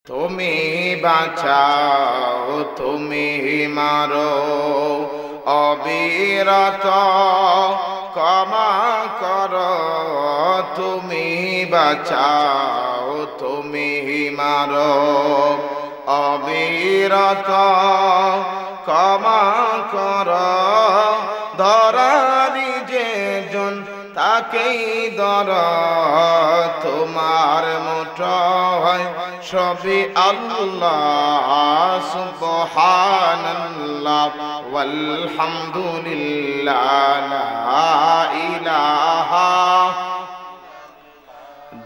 তুমি বাঁচাও তুমি মারো অবিরত ক্ষমা করো তুমি বাঁচাও তুমি মারো অবিরত ক্ষমা করো ধরারি যে জন তাকেই ধর তোমার মুঠো হয় সবই আল্লাহ সুবহানাল্লাহ ওয়ালহামদুলিল্লাহ লা ইলাহা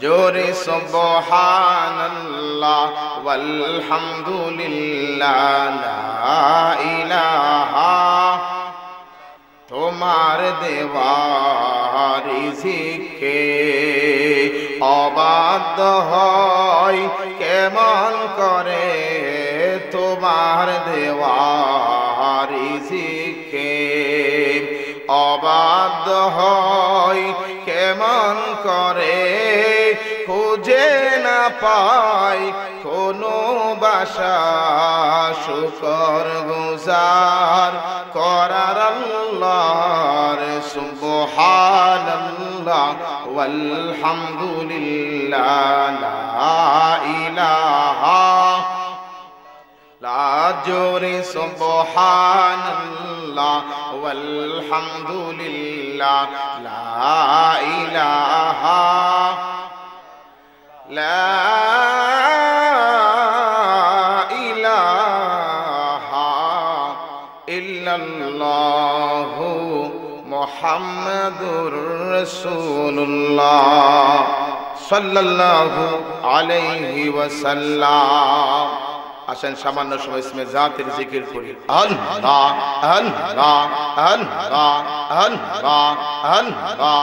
জোরে সুবহানাল্লাহ ওয়ালহামদুলিল্লাহ লা ইলাহা তোমার দেওয়া রিজিকে অবাধ্য হয় কেমন করে তোমার দেওয়া রিজিকে অবাধ্য হয় কেমন করে খুঁজে না পাই কোনো বাসা শুকর গুজার করার আল্লাহর সুবহানাল্লাহ ওয়ালহামদুলিল্লাহ লা ইলাহা লা জোরে সুবহানাল্লাহ ওয়ালহামদুলিল্লাহ লা ইলাহা লা ইলাহা ইল্লাল্লাহু মুহাম্মাদুর রাসূলুল্লাহ সাল্লাল্লাহু আলাইহি ওয়াসাল্লাম। আসেন সামান্য সময় ইসমে জাতের জিকির করি। আল্লাহ আল্লাহ আল্লাহ আল্লাহ আল্লাহ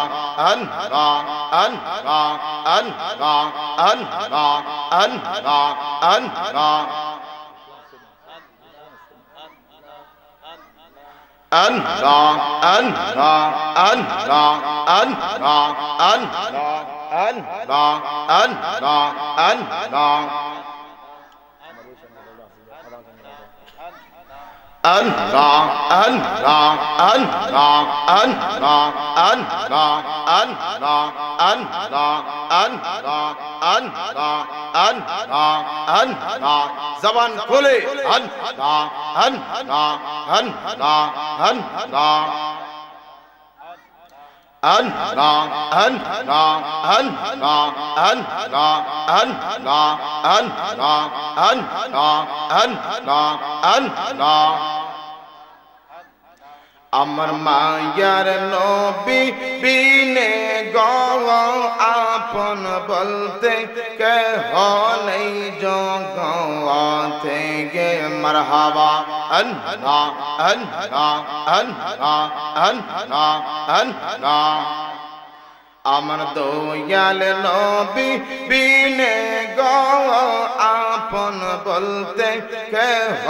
আল্লাহ আল্লাহ আল্লাহ আল্লাহ আল্লাহ আল্লাহ আল্লাহ আল্লাহ আল্লাহ আল্লাহ আল্লাহ আল্লাহ আল্লাহ Allah Allah Allah Allah Allah Allah Allah Allah Allah Allah Allah জবান খুলে Allah Allah Allah Allah Allah Allah Allah Allah Allah Allah Allah Allah আমার মায়ার নবী বিনে গো আপন বলতে কেহ নেই জগতে গে মারহাবা আল্লাহ আল্লাহ আল্লাহ আল্লাহ আল্লাহ আমার দয়াল নবী বিনে গো আপন বলতে কেহ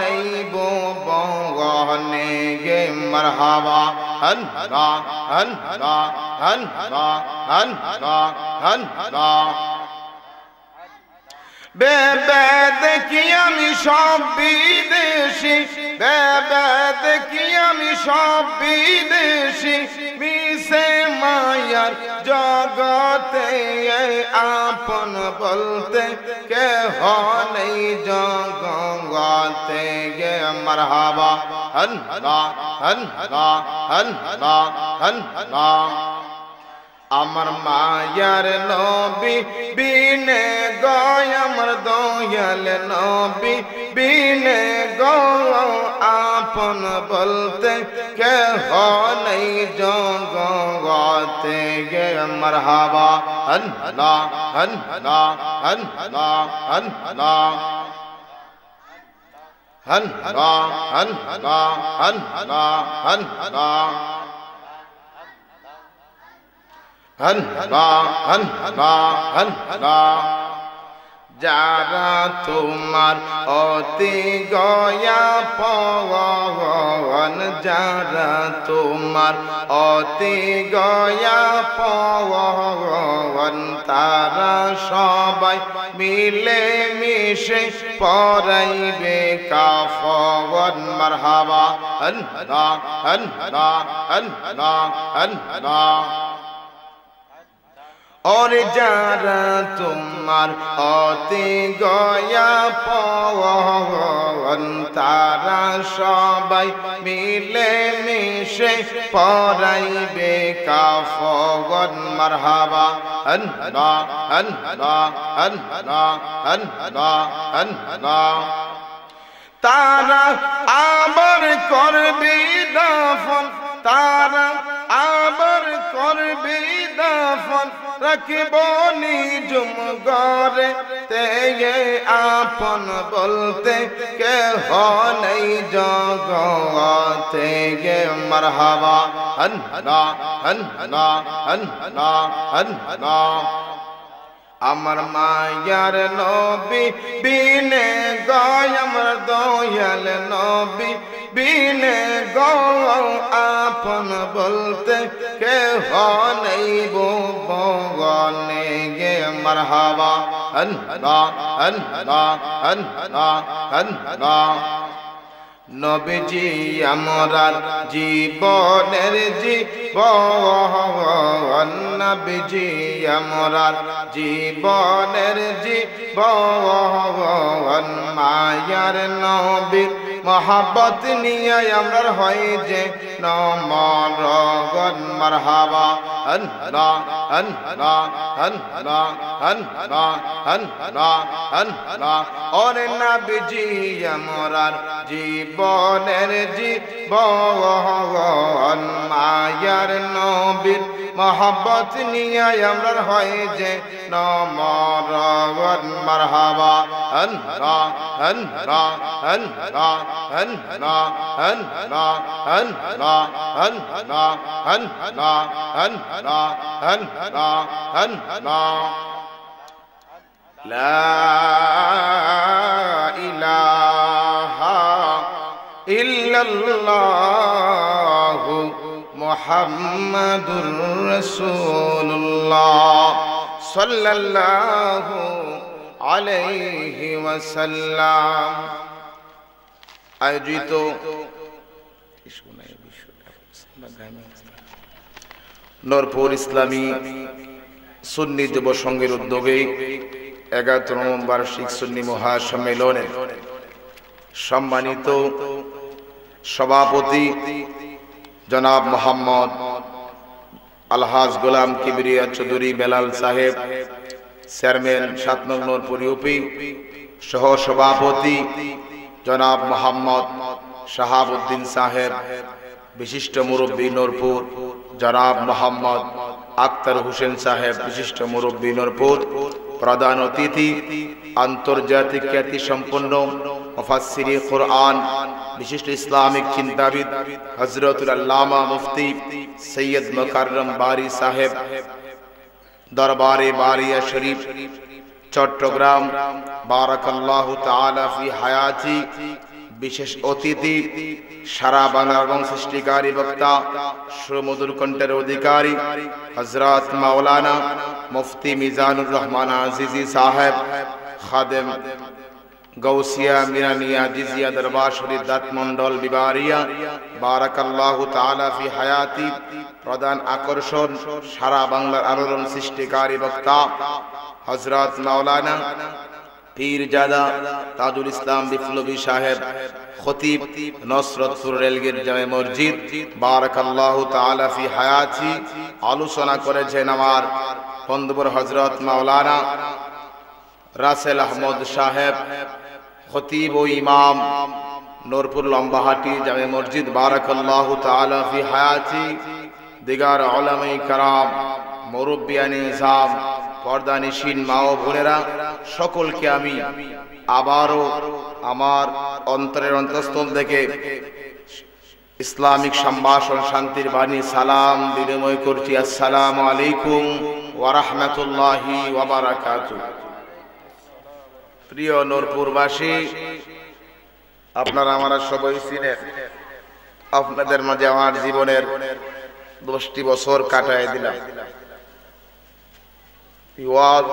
নেই বনে গে মারহাবা আল্লাহ আল্লাহ আল্লাহ আল্লাহ আল্লাহ বেবে দেখি আমি সব বিদেশি বেবে দেখি আমি সব বিদেশি মিশে মায়ার জগতে আপন বলতে কেহ নেই জগতে গে মারহাবা আল্লাহ আল্লাহ আল্লাহ আল্লাহ আমার মায়ার নবী বিনে গয় আমার দয়াল নবী বিনে গো আপন বলতে কেহ নেই জগতে গে মারহাবা আল্লাহ আল্লাহ আল্লাহ আল্লাহ আল্লাহ আল্লাহ আল্লাহ আল্লাহ Allah Allah Allah যারা তোমার অতি গয়া পবন, যারা তোমার অতি গয়া পবন, তারা সবাই মিলে মিশে পরাইবে কাফন। মারহাবা আল্লাহ আল্লাহ আল্লাহ আল্লাহ। और যারা তোমার অতি গয়া পবন, তারা সবাই মিলে মিশে পরাইবে কাফন। মারহাবা আল্লাহ আল্লাহ আল্লাহ আল্লাহ আল্লাহ। তারা আবার করবে দাফন, তারা আবার করবে দাফন, রাখিব নিজুম ঘরে তেয়ে আপন বলতে কেহ নেই জগতে গে। মারহাবা আল্লাহ আল্লাহ আল্লাহ আল্লাহ। আমার মায়ার নবী বিনে গয়, আমার দয়াল নবী বিনে গয়, আপন বলতে কেহ নেই ভুবনে গে। মারহাবা আল্লাহ আল্লাহ আল্লাহ আল্লাহ। নবীজি আমরার জীবনের জীবন, নবীজি আমরার জীবনের জীবন, মায়ার নবীর মহব্বত নিয়ে আমরার হয় যে নমরগন। মারহাবা আল্লাহ আল্লাহ আল্লাহ আল্লাহ আল্লাহ আল্লাহ। ওরে নবীজি আমরার জীবনের জীবন, মায়ার নবীর মহব্বত নিয়ে আমরার হয় যে নমরগন। মারহাবা আল্লাহ আল্লাহ আল্লাহ আল্লাহ আল্লাহ আল্লাহ আল্লাহ আল্লাহ আল্লাহ আল্লাহ আল্লাহ। লা ইলাহা ইল্লাল্লাহু মুহাম্মাদুর রাসূলুল্লাহ সাল্লাল্লাহু আলাইহি ওয়াসাল্লাম। আয়োজিত নূরপুর ইসলামী সুন্নি যুব সংঘের উদ্যোগে 11তম বার্ষিক সুন্নি মহাসম্মেলনে সম্মানিত সভাপতি জনাব মোহাম্মদ আলহাজ গোলাম কিবরিয়া চৌধুরী বেলাল সাহেব, চেয়ারম্যান 7 নং নূরপুর ইউপি, সহ সভাপতি জনাব মোহাম্মদ শাহাবুদ্দিন সাহেব, বিশিষ্ট মুরব্বী নূরপুর জনাব মোহাম্মদ আক্তার হোসেন সাহেব, বিশিষ্ট মুরব্বী নূরপুর, প্রধান অতিথি আন্তর্জাতিক খ্যাতি সম্পন্ন মুফাসসিরে কুরআন, বিশিষ্ট ইসলামিক চিন্তাবিদ হযরতুল আল্লামা মুফতি সৈয়দ মুকাররম বারি সাহেব, দরবারে বারিয়া শরীফ চট্টগ্রাম, বারাকাল্লাহু তাআলা ফি হায়াতি। বিশেষ অতিথি সারা বাংলার সৃষ্টিকারী বক্তা, সুমধুর কণ্ঠের অধিকারী হযরত মাওলানা মুফতি মিজানুর রহমান আজিজি সাহেব, খাদেম গৌসিয়া মিরানিয়া জিজিয়া দরবার শরীফ দাত মন্ডল বিবারিয়া, বারাকাল্লাহু তাআলা ফি হায়াতি। প্রধান আকর্ষণ সারা বাংলার আলোড়ন সৃষ্টিকারী বক্তা হযরত মাওলানা পীরজাদা তাজুল ইসলাম বিপ্লবী সাহেব, খতিব নসরতপুর রেলগেট জামে মসজিদ, বারাকাল্লাহু তাআলা ফি হায়াতি। আলোচনা করেছেন আমার বন্ধুবর হযরত মাওলানা রাসেল আহমদ সাহেব, খতিব ও ইমাম নূরপুর লম্বাহাটি জামে মসজিদ, বারাকাল্লাহু তাআলা ফি হায়াতি। দিগার উলামায়ে কেরাম, মুরব্বিয়ানে নিজাম, পর্দানিশীন মা ও বোনেরা, সকলকে আমি আবারও আমার অন্তরের অন্তঃস্থল থেকে ইসলামিক সম্ভাষণ শান্তির বাণী সালাম বিনিময় করছি। আসসালামু আলাইকুম ওয়া রাহমাতুল্লাহি ওয়া বারাকাতুহু। প্রিয় নূরপুরবাসী, আপনারা আমরা সবাই চিনেন। আপনাদের মাঝে আমার জীবনের 10টি বছর কাটায় দিলাম ওয়াজ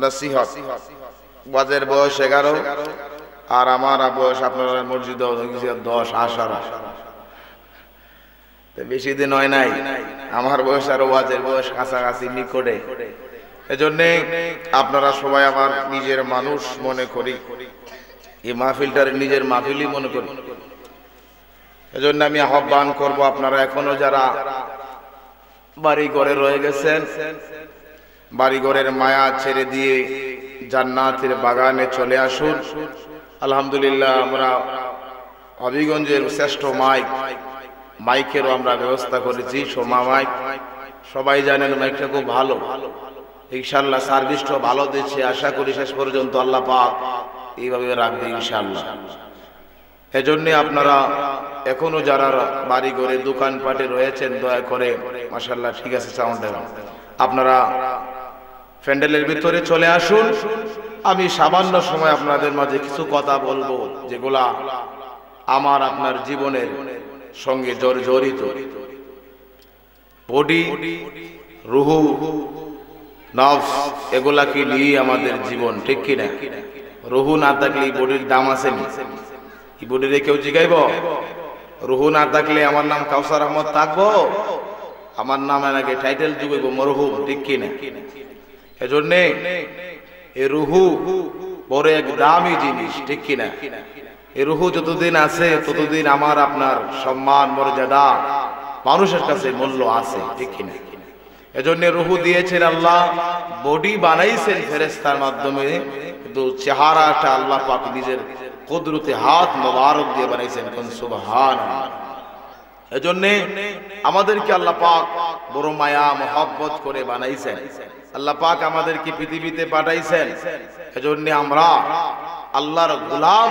নসিহত। ওয়াজের বয়স 11 আর আমার বয়স আপনার মসজিদ 10 18। বেশি দিন হয় নাই, আমার বয়স আর ওয়াজের বয়স কাছাকাছি নিকটে। এজন্যে আপনারা সবাই আমার নিজের মানুষ মনে করি, এই মাহফিলটার নিজের মাহফিলই মনে করি। এজন্য আমি আহ্বান করব, আপনারা এখনো যারা বাড়ি ঘরে রয়ে গেছেন, বাড়ি ঘরের মায়া ছেড়ে দিয়ে জান্নাতের বাগানে চলে আসুন। আলহামদুলিল্লাহ, আমরা হবিগঞ্জের শ্রেষ্ঠ মাইকেরও আমরা ব্যবস্থা করেছি, সোমা মাইক। সবাই জানেন মাইকটা খুব ভালো, ইনশাআল্লাহ সার্ভিসটা ভালো দিচ্ছে। আশা করি শেষ পর্যন্ত আল্লাহ পাক এইভাবে রাখবে ইনশাআল্লাহ। এজন্য আপনারা এখনো যারা বাড়ি ঘরে দোকানপাটে রয়েছেন, দয়া করে মাশাআল্লাহ ঠিক আছে সাউন্ড, আপনারা প্যান্ডেলের ভিতরে চলে আসুন। আমি সামান্য সময় আপনাদের মাঝে কিছু কথা বলবো, যেগুলা আমার আপনার জীবনের সঙ্গে জড়িত। বডি, রুহু, নফস এগুলাকে নিয়ে আমাদের জীবন, ঠিক কিনা? রুহু না থাকলে বডির দাম আছে না? এই বডিরে কেউ জিগাইব? রুহু না থাকলে আমার নাম কাউসার আহমদ থাকবো? আমার নামের আগে টাইটেল যুগাইব মরহুম, ঠিক কিনা? এজন্যে এই রুহু বড় এক দামি জিনিস, ঠিক কিনা? এই রুহু যতদিন আছে ততদিন আমার আপনার সম্মান মর্যাদা মানুষের কাছে মূল্য আছে, ঠিক কিনা? এজন্য রুহু দিয়েছেন আল্লাহ, বডি বানাইছেন ফেরেশতার মাধ্যমে, কিন্তু চেহারাটা আল্লাহ পাক নিজের কুদরতে হাত মোবারক দিয়ে বানাইছেন। কোন সুবহানাল্লাহ। এজন্য আমাদেরকে আল্লাহ পাক বড় মায়া মহব্বত করে বানাইছেন। আল্লাহ পাক আমাদেরকে পৃথিবীতে পাঠাইছেন, এজন্য আমরা আল্লাহর গোলাম,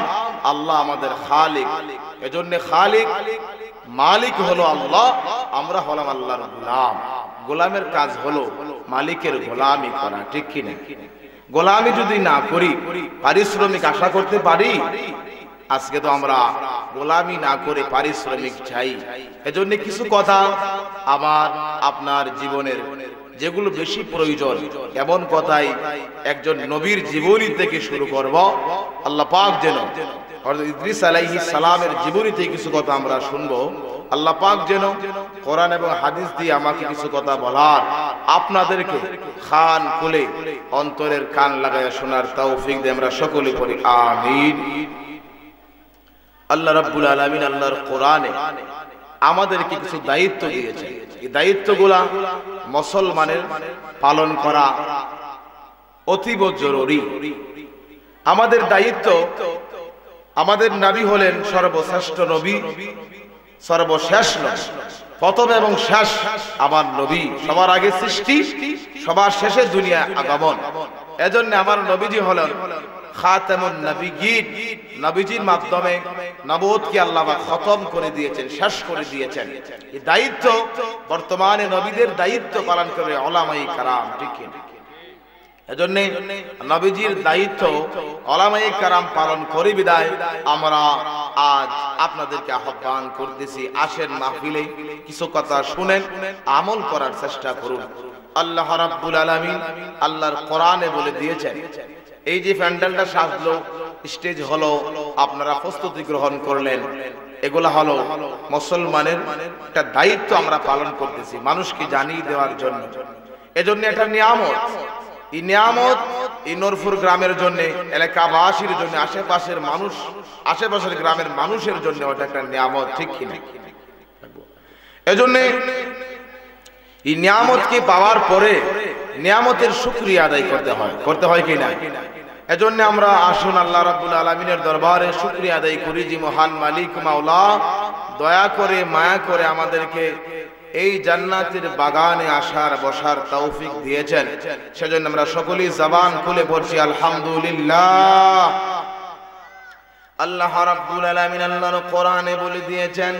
আল্লাহ আমাদের খালিক। এজন্য খালিক মালিক হলো আল্লাহ, আমরা হলাম আল্লাহর গোলাম। গোলামের কাজ হলো মালিকের গোলামি করা, ঠিক কিনা? গোলামি যদি না করি, পারিশ্রমিক আশা করতে পারি? আজকে তো আমরা গোলামি না করে পারিশ্রমিক চাই। এজন্য কিছু কথা আমার আপনার জীবনের যেগুলো বেশি প্রয়োজন, এমন কথাই একজন নবীর জীবনী থেকে শুরু করব। আল্লাহ পাক যেন হযরত ইদ্রিস আলাইহিস সালামের জীবনী থেকে কিছু কথা আমরা শুনবো। আল্লাহ পাক যেন কোরআন এবং হাদিস দিয়ে আমাকে কিছু কথা বলার, আপনাদেরকে কান খুলে অন্তরের কান লাগায় শোনার তৌফিক দিয়ে আমরা সকলে পড়ি আমিন। আল্লাহ রাব্বুল আলামিন আল্লাহর কোরআনে আমাদেরকে কিছু দায়িত্ব দিয়েছে। এই দায়িত্বগুলা মুসলমানের পালন করা অতীব জরুরি। আমাদের দায়িত্ব, আমাদের নবী হলেন সর্বশ্রেষ্ঠ নবী, সর্বশেষ নবী, প্রথম এবং শেষ আমার নবী। সবার আগে সৃষ্টি, সবার শেষে দুনিয়া আগমন। এজন্য আমার নবীজি হলেন খাতামুন নবিয়্যিন। নবীজির মাধ্যমে নবুয়তকে আল্লাহ খতম করে দিয়েছেন, শেষ করে দিয়েছেন। এই দায়িত্ব বর্তমানে নবীদের দায়িত্ব পালন করে উলামায়ে কেরাম, ঠিক কি? এজন্য নবীজির দায়িত্ব উলামায়ে কেরাম পালন করে বিদায় আমরা আজ আপনাদেরকে আহ্বান করতেছি, আসেন মাহফিলে কিছু কথা শুনেন, আমল করার চেষ্টা করুন। আল্লাহ রাব্বুল আলামিন আল্লাহর কোরআনে বলে দিয়েছেন, এই যে প্যান্ডেলটা সাজলো, স্টেজ হলো, আপনারা প্রস্তুতি গ্রহণ করলেন, এগুলা হলো মুসলমানের একটা দায়িত্ব আমরা পালন করতেছি মানুষকে জানিয়ে দেওয়ার জন্য। এজন্য এটা নিয়ামত। এই নিয়ামত এই নূরপুর গ্রামের জন্য, এলাকাবাসীর জন্য, আশেপাশের মানুষ, আশেপাশের গ্রামের মানুষের জন্য ওটা একটা নিয়ামত, ঠিক কিনা? এজন্য এই নিয়ামতকে পাওয়ার পরে নিয়ামতের শুকরিয়া আদায় করতে হয় কিনা? এজন্য আমরা আসুন আল্লাহ রাব্বুল আলামিনের দরবারে শুকরিয়া আদায় করি যে মহান মালিক মাওলা দয়া করে মায়া করে আমাদেরকে এই জান্নাতের বাগানে আসার বসার তৌফিক দিয়েছেন। সেজন্য আমরা সকলেই জবান খুলে পড়ছি আলহামদুলিল্লাহ। আল্লাহ রাব্বুল আলামিন আল্লাহর কোরআনে বলে দিয়েছেন,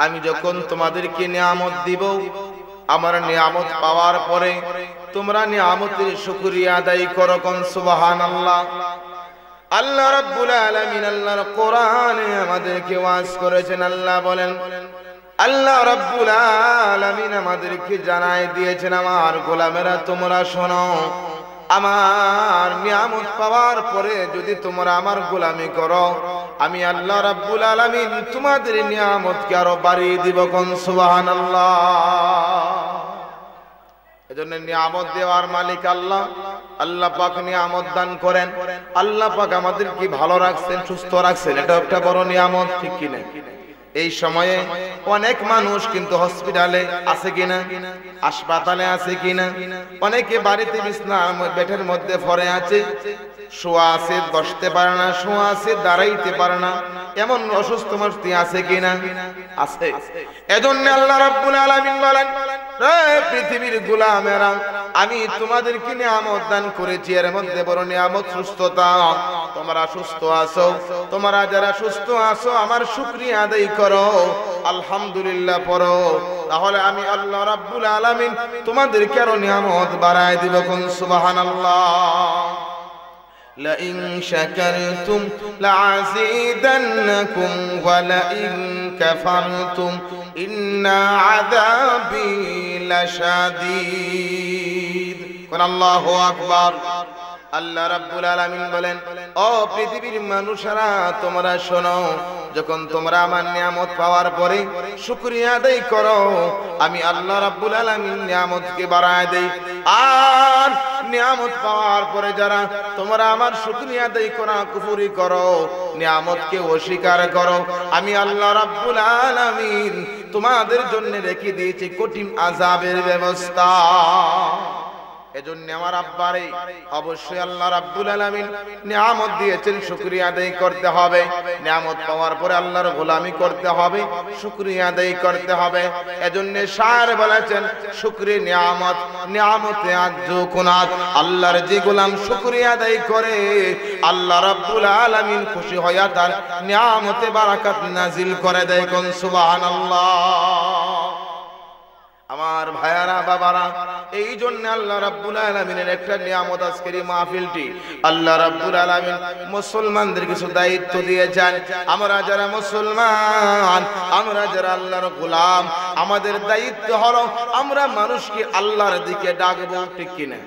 আমি যখন তোমাদেরকে নিয়ামত দিব, আমার নিয়ামত পাওয়ার পরে তোমরা নিয়ামতের শুকরিয়া আদায় করো, কোন সুবহানাল্লাহ। আল্লাহ রাব্বুল আলামিন আল্লাহর কোরআনে আমাদেরকে ওয়াজ করেছেন। আল্লাহ বলেন, আল্লাহ রাব্বুল আলামিন আমাদেরকে জানায় দিয়েছেন, আমার গোলামেরা তোমরা শোনো, আমার নিয়ামত পাওয়ার পরে যদি তোমরা আমার গোলামি করো, আমি আল্লাহ রাব্বুল আলামিন তোমাদের নিয়ামতকে আরো বাড়িয়ে দিব, কোন সুবহানাল্লাহ। এজন্য নিয়ামত দেওয়ার মালিক আল্লাহ। আল্লাহ পাক নিয়ামত দান করেন। আল্লাহ পাক আমাদের কি ভালো রাখছেন, সুস্থ রাখছেন, এটা একটা বড় নিয়ামত, ঠিক কিনা? এই সময়ে অনেক মানুষ কিন্তু হসপিটালে আছে কিনা, হাসপাতালে আছে কিনা, অনেকে বাড়িতে বিছনা বেডের মধ্যে পড়ে আছে, শোয়া আছে, বসতে পারে না, শোয়া আছে, দাঁড়াইতে পারে না, এমন অসুস্থ মানুষ আছে কিনা? আছে। এজন্য আল্লাহ রাব্বুল আলামিন বলেন, হে পৃথিবীর গোলামেরা, আমি তোমাদেরকে নিয়ামত দান করেছি, এর মধ্যে বড় নিয়ামত সুস্থতা। তোমরা সুস্থ আছো, তোমরা যারা সুস্থ আছো আমার শুকরিয়া আদায় করো, আলহামদুলিল্লাহ পড়ো, তাহলে আমি আল্লাহ রাব্বুল আলামিন তোমাদেরকে আরো নিয়ামত বাড়ায় দিব, কোন সুবহানাল্লাহ। لئن شكرتم لأزيدنكم ولئن كفرتم إن عذابي لشديد قل الله أكبر। আল্লাহ রাব্বুল আলামিন বলেন, ও পৃথিবীর মানুষেরা তোমরা শোনো, যখন তোমরা আমার নিয়ামত পাওয়ার পরে শুকরিয়া আদায় করো, আমি আল্লাহ রাব্বুল আলামিন নিয়ামতকে বাড়ায় দেই। আর নিয়ামত পাওয়ার পরে যারা তোমরা আমার শুকরিয়া আদায় করা কুফরি করো, নিয়ামতকে অস্বীকার করো, আমি আল্লাহ রাব্বুল আলামিন তোমাদের জন্য রেখে দিয়েছি কঠিন আযাবের ব্যবস্থা। এজন্য আমার আব্বারে অবশ্যই আল্লাহ রাব্বুল আলামিন নিয়ামত দিয়েছেন, শুকরিয়া আদায় করতে হবে। নিয়ামত পাওয়ার পরে আল্লাহর গোলামি করতে হবে, শুকরিয়া আদায় করতে হবে। এজন্য শায়ের বলেছেন, শুকরি নিয়ামত, নিয়ামতে আযু কুনাত। আল্লাহর যে গোলাম শুকরিয়া আদায় করে, আল্লাহ রাব্বুল আলামিন খুশি হয়ে তার নিয়ামতে বারাকাত নাজিল করে দেয়, কোন সুবহানাল্লাহ। আমার ভাইয়ারা বাবারা, এই জন্য আল্লাহ রাব্বুল আলামিনের একটা নিয়ামত আজকের এই মাহফিলটি। আল্লাহ রাব্বুল আলামিন মুসলমানদের কিছু দায়িত্ব দিয়েছেন। আমরা যারা মুসলমান, আমরা যারা আল্লাহর গোলাম, আমাদের দায়িত্ব হলো আমরা মানুষকে আল্লাহর দিকে ডাকবো, ঠিক কিনা?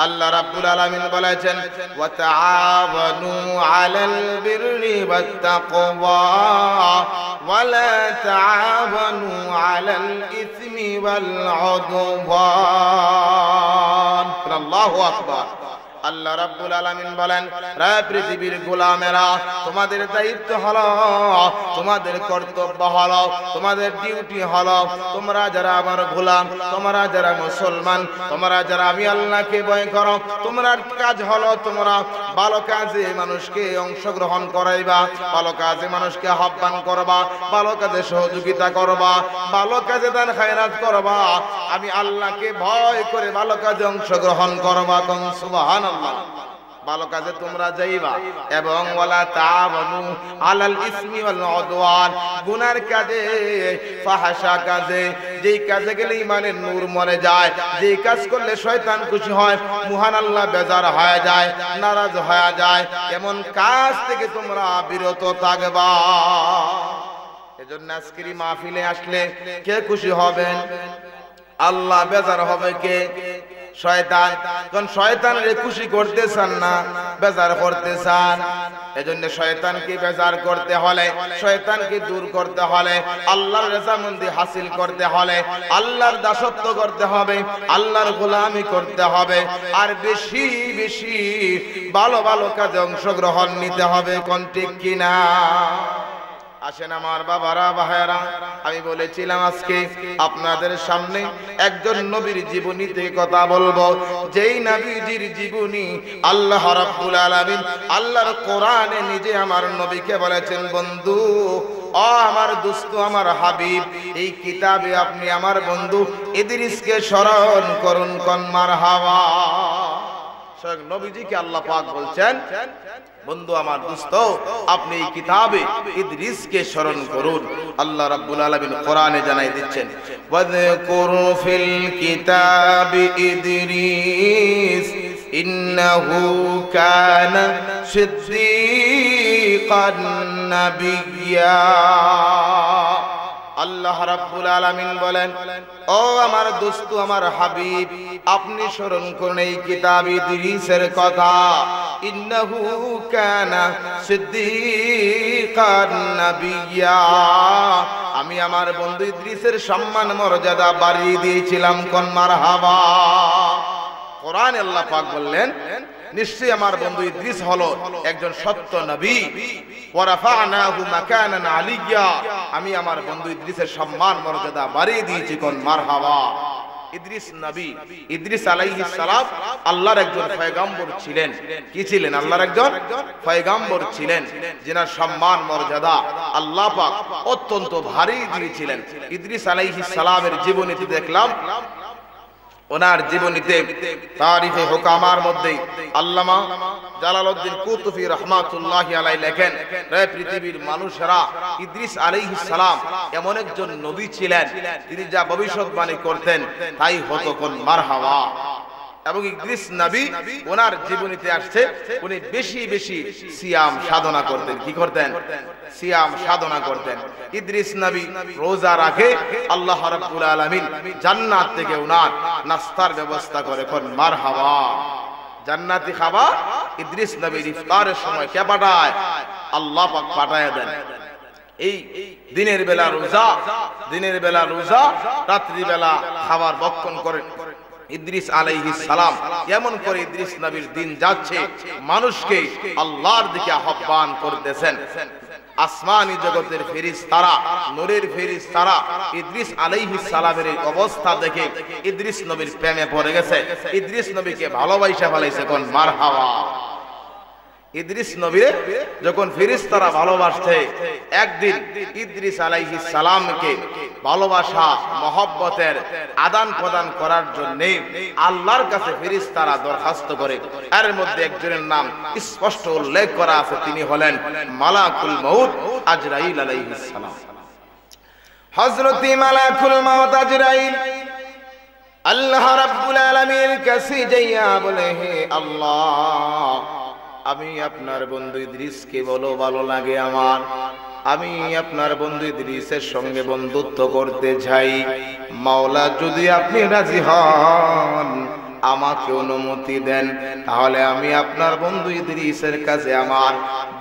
আল্লাহ রাব্বুল আলামিন বলেছেন, ওয়া তাআওয়ানু আলাল বিররি ওয়াত তাকওয়া ওয়া লা তাআওয়ানু আলাল ইসমি ওয়াল উদওয়ান। আল্লাহু আকবার। আল্লাহ রাব্বুল আলামিন বলেন, হে পৃথিবীর গোলামেরা, তোমাদের দায়িত্ব হলো, তোমাদের কর্তব্য হলো, তোমাদের ডিউটি হলো, তোমরা যারা আমার গোলাম, তোমরা যারা মুসলমান, তোমরা যারা আমি আল্লাহকে ভয় করো, তোমার কাজ হলো তোমরা ভালো কাজে মানুষকে অংশগ্রহণ করাইবা, ভালো কাজে মানুষকে আহ্বান করবা, ভালো কাজে সহযোগিতা করবা, ভালো কাজে দান খায়রাত করবা। আমি আল্লাহকে ভয় করে ভালো কাজে অংশগ্রহণ করবা, কোন সুবহানাল্লাহ। ভালো কাজে তোমরা যাইবা, এবং ওয়ালা তাআওয়ানু আলাল ইসমি ওয়াল উদওয়ান, গুনার কাজে, ফাহশা কাজে, যেই কাজে গেলে ইমানের নূর মরে যায়, যেই কাজ করলে শয়তান খুশি হয়, মহান আল্লাহ বেজার হয়ে যায়, নারাজ হয়ে যায়, এমন কাজ থেকে তোমরা বিরত থাকবা। এজন্য আজকের মাহফিলে আসলে কে খুশি হবেন? আল্লাহ। বেজার হবে কে? শয়তান। কোন শয়তানরে খুশি করতে চান না, বেজার করতে চান। এজন্য শয়তানকে বেজার করতে হলে, শয়তানকে দূর করতে হলে, আল্লাহর রেজামন্দি হাসিল করতে হলে আল্লাহর দাসত্ব করতে হবে, আল্লাহর গোলামি করতে হবে, আর বেশি বেশি ভালো ভালো কাজে অংশগ্রহণ নিতে হবে, কোন ঠিক কিনা? আসেন আমার বাবারা, ভাইয়েরা, আমি বলেছিলাম আজকে আপনাদের সামনে একজন নবীর জীবনী থেকে কথা বলবো, যেই নবীজির জীবনী আল্লাহ রাব্বুল আলামিন আল্লাহর কোরআনে নিজে আমার নবীকে বলেছেন, বন্ধু, ও আমার দোস্ত, আমার হাবিব, এই কিতাবে আপনি আমার বন্ধু ইদ্রিসকে স্মরণ করুন, কোন মারহাবা। স্বয়ং নবীজিকে আল্লাহ পাক বলছেন, বন্ধু আমার দোস্ত, আপনি এই কিতাবে ইদ্রিসকে স্মরণ করুন। আল্লাহ রাব্বুল আলামিন কোরআনে জানাই দিচ্ছেন, ওয়াযকুর ফিল কিতাবি ইদ্রিস ইন্নাহু কানা সিদ্দীকান নাবিয়্যা। আল্লাহ রাব্বুল আলামিন বলেন, ও আমার দোস্ত, আমার হাবিব, আপনি স্মরণ করুন এই কিতাব ইদ্রিসের কথা। ইন্নাহু কানা সিদ্দীকান নাবিয়্যা, আমি আমার বন্ধু ইদ্রিসের সম্মান মর্যাদা বাড়িয়ে দিয়েছিলাম। কোন মারহাবা। কোরআনে আল্লাহ পাক বললেন, নিশ্চয়ই আমার বন্ধু ইদ্রিস হলো একজন সত্য নবী। ওয়া রাফা'নাহু মাকানান আলিয়্যা, আমি আমার বন্ধু ইদ্রিসের সম্মান মর্যাদা বাড়িয়ে দিয়েছি। কোন মারহাবা। ইদ্রিস নবী, ইদ্রিস আলাইহিস সালাম আল্লাহর একজন পয়গম্বর ছিলেন। কি ছিলেন? আল্লাহর একজন পয়গম্বর ছিলেন, যিনার সম্মান মর্যাদা আল্লাহ পাক অত্যন্ত ভারী দিয়েছিলেন। ইদ্রিস আলাইহিস সালামের জীবনীতে দেখলাম, ওনার জীবনীতে তারিখে হুকামার মধ্যে আল্লামা জালালউদ্দিন কুতুবী রাহমাতুল্লাহি আলাইহি লেখেন, রে পৃথিবীর মানুষেরা, ইদ্রিস আলাইহিস সালাম এমন একজন নবী ছিলেন, তিনি যা ভবিষ্যৎবাণী করতেন তাই হতো। কোন মারহাবা। এবং ইদ্রিস নবী, ওনার জীবনীতে আসছে, উনি বেশি বেশি সিয়াম সাধনা করতেন। কি করতেন? সিয়াম সাধনা করতেন। ইদ্রিস নবী রোজা রাখে, আল্লাহ রাব্বুল আলামিন জান্নাত থেকে উনার নাস্তার ব্যবস্থা করে। কোন মারহাবা। জান্নাতি খাবার ইদ্রিস নবীর ইফতারের সময় কে পাঠায়? আল্লাহ পাক পাঠায় দেন। এই দিনের বেলা রোজা, দিনের বেলা রোজা, রাত্রি বেলা খাবার ভক্ষণ করেন ইদ্রিস আলাইহিস সালাম। এমন করে ইদ্রিস নবীর দিন যাচ্ছে, মানুষকে আল্লাহর দিকে আহ্বান করতেছেন। আসমানি জগতের ফেরেশতারা, নূরের ফেরেশতারা ইদ্রিস আলাইহিস সালামের এই অবস্থা দেখে ইদ্রিস নবীর প্রেমে পড়ে গেছে, ইদ্রিস নবীকে ভালোবাসা ফেলাইছে। কোন মারহাবা। ইদ্রিস নবীরে যখন ফেরেশতারা ভালোবাসছে, একদিন ইদ্রিস আলাইহিস সালামকে ভালোবাসা মহব্বতের আদান প্রদান করার জন্য আল্লাহর কাছে ফেরেশতারা দরখাস্ত করে। এর মধ্যে একজনের নাম স্পষ্ট উল্লেখ করা আছে, তিনি হলেন মালাকুল মউত আজরাইল আলাইহিস সালাম। হযরত মালাকুল মউত আজরাইল আল্লাহ রাব্বুল আলামিনের কাছে যাইয়া বলে, হে আল্লাহ, আমি আপনার বন্ধু ইদ্রিসকে বলো ভালো লাগে আমার, আমি আপনার বন্ধু ইদ্রিসের সঙ্গে বন্ধুত্ব করতে চাই। মাওলা, যদি আপনি রাজি হন, আমাকে অনুমতি দেন, তাহলে আমি আপনার বন্ধু ইদ্রিসের কাছে আমার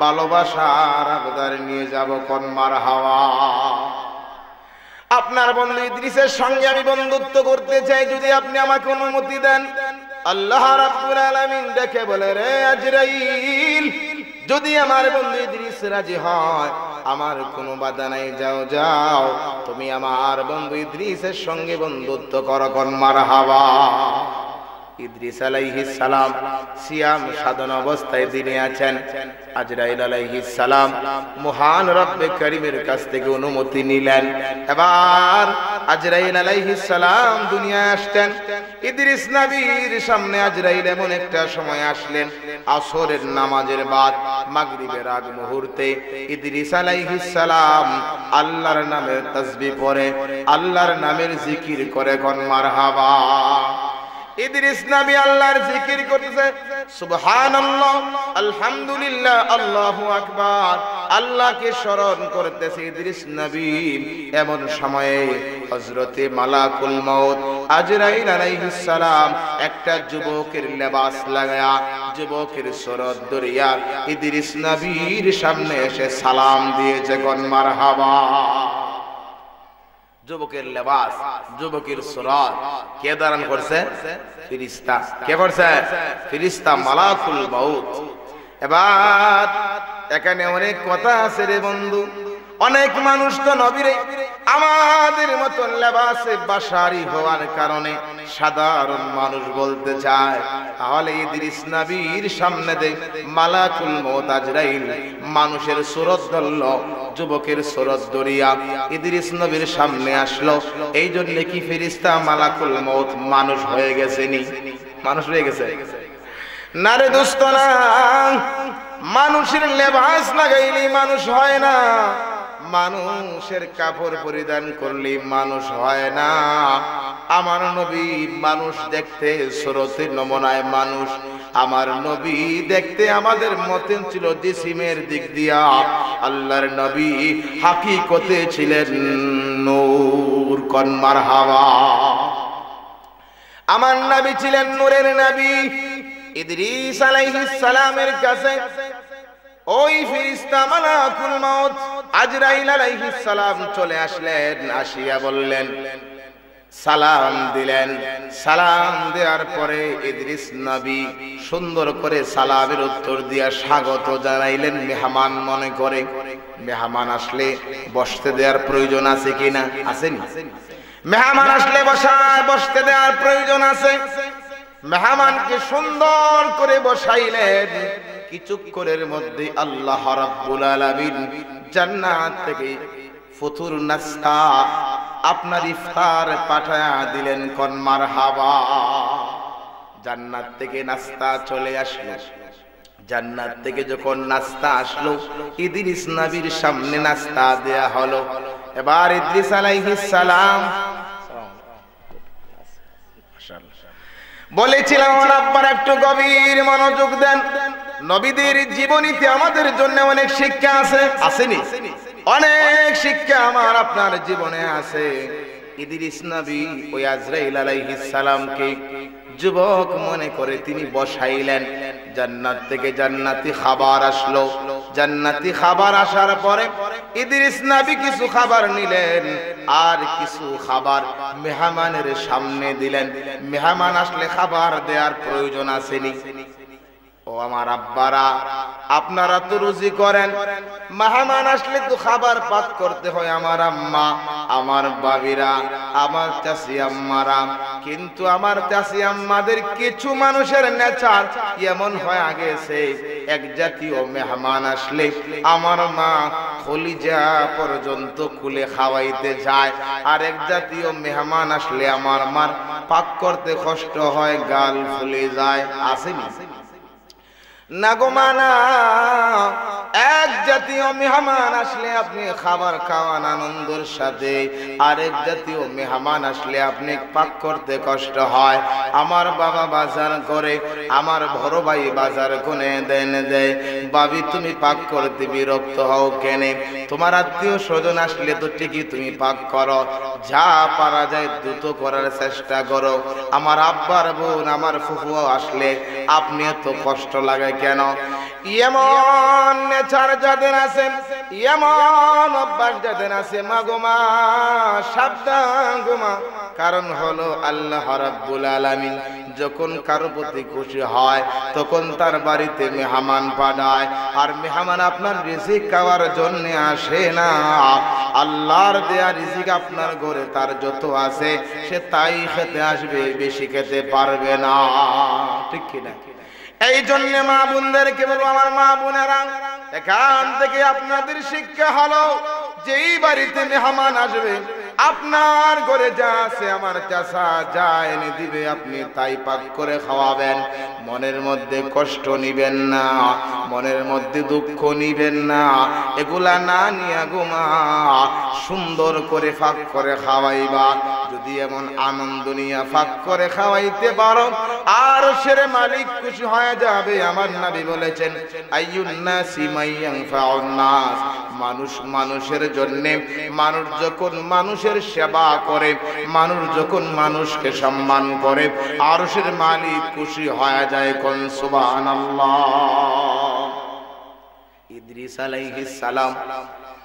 ভালোবাসার আবদার নিয়ে যাব। কোন মারহাবা। আপনার বন্ধু ইদ্রিসের সঙ্গে আমি বন্ধুত্ব করতে চাই, যদি আপনি আমাকে অনুমতি দেন। আল্লাহ রাব্বুল আলামিন দেখে বলে, রে আজরাইল, যদি আমার বন্ধু ইদ্রিস রাজি হয়, আমার কোনো বাধা নাই, যাও যাও, তুমি আমার বন্ধু ইদ্রিসের সঙ্গে বন্ধুত্ব করো। কোন মারহাবা। ইদ্রিস আলাইহিস সালাম সিয়াম সাধনা অবস্থায় দিনে আছেন। আজরাইল আলাইহিস সালাম মহান রব্বে করিমের কাছ থেকে অনুমতি নিলেন। এবার আজরাইল আলাইহিস সালাম দুনিয়ায় আসতেন। ইদ্রিস নবীর সামনে আজরাইল এমন একটা সময় আসলেন, আসরের নামাজের বাদ মাগরিবের আগ মুহূর্তে। ইদ্রিস আলাইহিস সালাম আল্লাহর নামের তাসবিহ পড়ে, আল্লাহর নামের জিকির করে। কোন মারহাবা। ইদ্রিস নবী আল্লাহর জিকির করতেছে, সুবহানাল্লাহ, আলহামদুলিল্লাহ, আল্লাহু আকবার, আল্লাহকে স্মরণ করতেছে ইদ্রিস নবী। এমন সময়ে হযরতে মালাকুল মউত আজরাইল আলাইহিস সালাম একটা যুবকের লেবাস লাগায়া, যুবকের সুরত ধরিয়া ইদ্রিস নবীর সামনে এসে সালাম দিয়েছে। কোন মারহাবা। যুবকের লেবাস, যুবকের সুরত কে ধারণ করছে? ফেরেশতা। কে করছে? ফেরেশতা মালাকুল মউত। এবার এখানে অনেক কথা আছে রে বন্ধু। অনেক মানুষ তো নবীরে আমাদের মতো লেবাসে বাশারি হওয়ার কারণে সাধারণ মানুষ বলতে চায়, তাহলে ইদ্রিস নবীর সামনে দে মালাকুল মউত আজরাইল মানুষের সুরত ধরল, যুবকের সুরত ধরিয়া ইদ্রিস নবীর সামনে আসলো। এই জন্য কি ফেরেশতা মালাকুল মউত মানুষ হয়ে গেছে? নি মানুষ হয়ে গেছে। না রে দোস্ত না, মানুষের লেবাস লাগাইলে মানুষ হয় না, মানুষের কাপড় পরিধান করলে মানুষ হয় না। আমার নবী মানুষ দেখতে সুরতে নমুনায় মানুষ, আমার নবী দেখতে আমাদের মতেন ছিল জিসিমের দিক দিয়া। আল্লাহর নবী হাকিকতে ছিলেন নূর। কোন মারহাবা। আমার নবী ছিলেন নূরের নবী। ইদ্রিস আলাইহিস সালামের কাছে ওই ফেরেশতা মালাকুল মউত আজরাইল আলাইহিস সালাম চলে আসলেন, আসিয়া বললেন, সালাম দিলেন। সালাম দেওয়ার পরে ইদ্রিস নবী সুন্দর করে সালামের উত্তর দিয়া স্বাগত জানাইলেন মেহমান মনে করে। মেহমান আসলে বসতে দেওয়ার প্রয়োজন আছে কিনা? আসেনি? মেহমান আসলে বসতে দেওয়ার প্রয়োজন আছে। মেহমানকে সুন্দর করে বসাইলেন। কিছুক্ষণের মধ্যে আল্লাহ রাব্বুল আলামিন জান্নাত থেকে ফুতুর নাস্তা আপনার ইফতার পাঠায়া দিলেন। কোন মারহাবা। জান্নাত থেকে নাস্তা চলে আসলো। জান্নাত থেকে যখন নাস্তা আসলো, ইদ্রিস নবীর সামনে নাস্তা দেয়া হলো। এবার ইদ্রিস আলাইহিস সালাম বলেছিলাম আব্বার একটু গভীর মনোযোগ দেন। নবীদের জীবনীতে আমাদের জন্য অনেক শিক্ষা আছে। আসেনি? অনেক শিক্ষা আমার আপনার জীবনে আছে। ইদ্রিস নবী ওই আজরাইল আলাইহিস সালামকে যুবক মনে করে তিনি বসাইলেন। জান্নাত থেকে জান্নাতি খাবার আসলো। জান্নাতি খাবার আসার পরে ইদ্রিস নবী কিছু খাবার নিলেন, আর কিছু খাবার মেহমানের সামনে দিলেন। মেহমান আসলে খাবার দেওয়ার প্রয়োজন আসেনি? ও আমার আব্বারা, আপনারা তো রুজি করেন, মেহমান আসলে তো খাবার পাক করতে হয়। আমার আম্মা, আমার বাবিরা, আমার চাচি আম্মারা, কিন্তু আমার চাচি আম্মাদের কিছু মানুষের নেচার এমন হয়ে গেছে, এক জাতীয় মেহমান আসলে আমার মা কলিজা পর্যন্ত খুলে খাওয়াইতে যায়, আর এক জাতীয় মেহমান আসলে আমার মার পাক করতে কষ্ট হয়, গাল ফুলে যায়। আসেনি? না গো মানা, এক জাতীয় মেহমান আসলে আপনি খাবার খাওয়ান আনন্দের সাথে, আরেক জাতীয় মেহমান আসলে আপনি পাক করতে কষ্ট হয়। আমার বাবা বাজার করে, আমার বড় ভাই বাজার কোনে দেয়, ভাবি তুমি পাক করতে বিরক্ত হও কেনে? তোমার আত্মীয় স্বজন আসলে তো ঠিকই তুমি পাক করো, যা পারা যায় দ্রুত করার চেষ্টা করো। আমার আব্বার বোন, আমার ফুফু আসলে আপনি এত কষ্ট লাগে কেন? এমন নেচার যাদের আছে, এমন অভ্যাস যাদের আছে, মা গো মা সাবধান গো মা। কারণ হলো আল্লাহ রাব্বুল আলামিন যখন কারো প্রতি খুশি হয় তখন তার বাড়িতে মেহমান পাঠায়, আর মেহমান আপনার রিজিক খাওয়ার জন্য আসে না। আল্লাহর দেয়া রিজিক আপনার ঘরে তার যত আছে সে তাই খেতে আসবে, বেশি খেতে পারবে না। ঠিক কিনা? এই জন্য মা বোনদেরকে বলবো, আমার মা বোনেরা, এখান থেকে আপনাদের শিক্ষা হলো, যেই বাড়িতে মেহমান আসবে আপনার ঘরে যা আছে আমার চাচা যা এনে দিবে আপনি তাই পাক করে খাওয়াবেন। মনের মধ্যে কষ্ট নিবেন না, মনের মধ্যে দুঃখ নিবেন না, এগুলা না নিয়া গোমা সুন্দর করে ফাঁক করে খাওয়াইবা। যদি এমন আনন্দ নিয়া ফাঁক করে খাওয়াইতে পারো, আর সেরে মালিক খুশি হয়ে যাবে। আমার নবী বলেছেন, আইয়ুন নাসি মাইয়ানফাউন নাস, মানুষ মানুষের জন্য, মানুষ যখন মানুষের সেবা করে, মানুষ যখন মানুষকে সম্মান করে, আরশের মালিক খুশি হয়ে যায়। কোন সুবহানাল্লাহ। ইদ্রিস আলাইহিস সালাম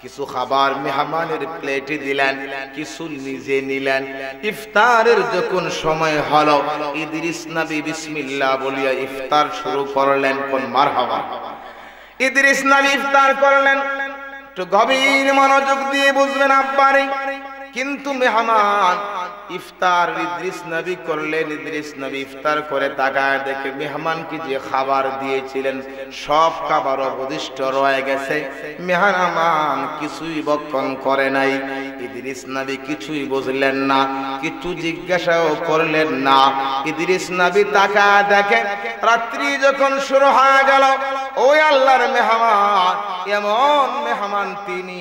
কিছু খাবার মেহমানের প্লেটে দিলেন, কিছু নিজে নিলেন। ইফতারের যখন সময় হলো, ইদ্রিস নবী বিসমিল্লাহ বলিয়া ইফতার শুরু করলেন। কোন মারহাবা। ইদ্রিস নবী ইফতার করলেন। একটু গভীর মনোযোগ দিয়ে বুঝবেন আব্বারে, কিন্তু মেহমান ইফতার ইদ্রিস নবী করলেন। ইদ্রিস নবী ইফতার করে তাকায় দেখে মেহমানকে যে খাবার দিয়েছিলেন সব খাবার অবশিষ্ট রয়ে গেছে, মেহমান কিছুই ভক্ষণ করে নাই। ইদ্রিস নবী কিছুই বুঝলেন না, কিছু জিজ্ঞাসাও করলেন না। ইদ্রিস নবী তাকায় দেখে রাত্রি যখন শুরু হয়ে গেল, ওই আল্লাহর মেহমান এমন মেহমান তিনি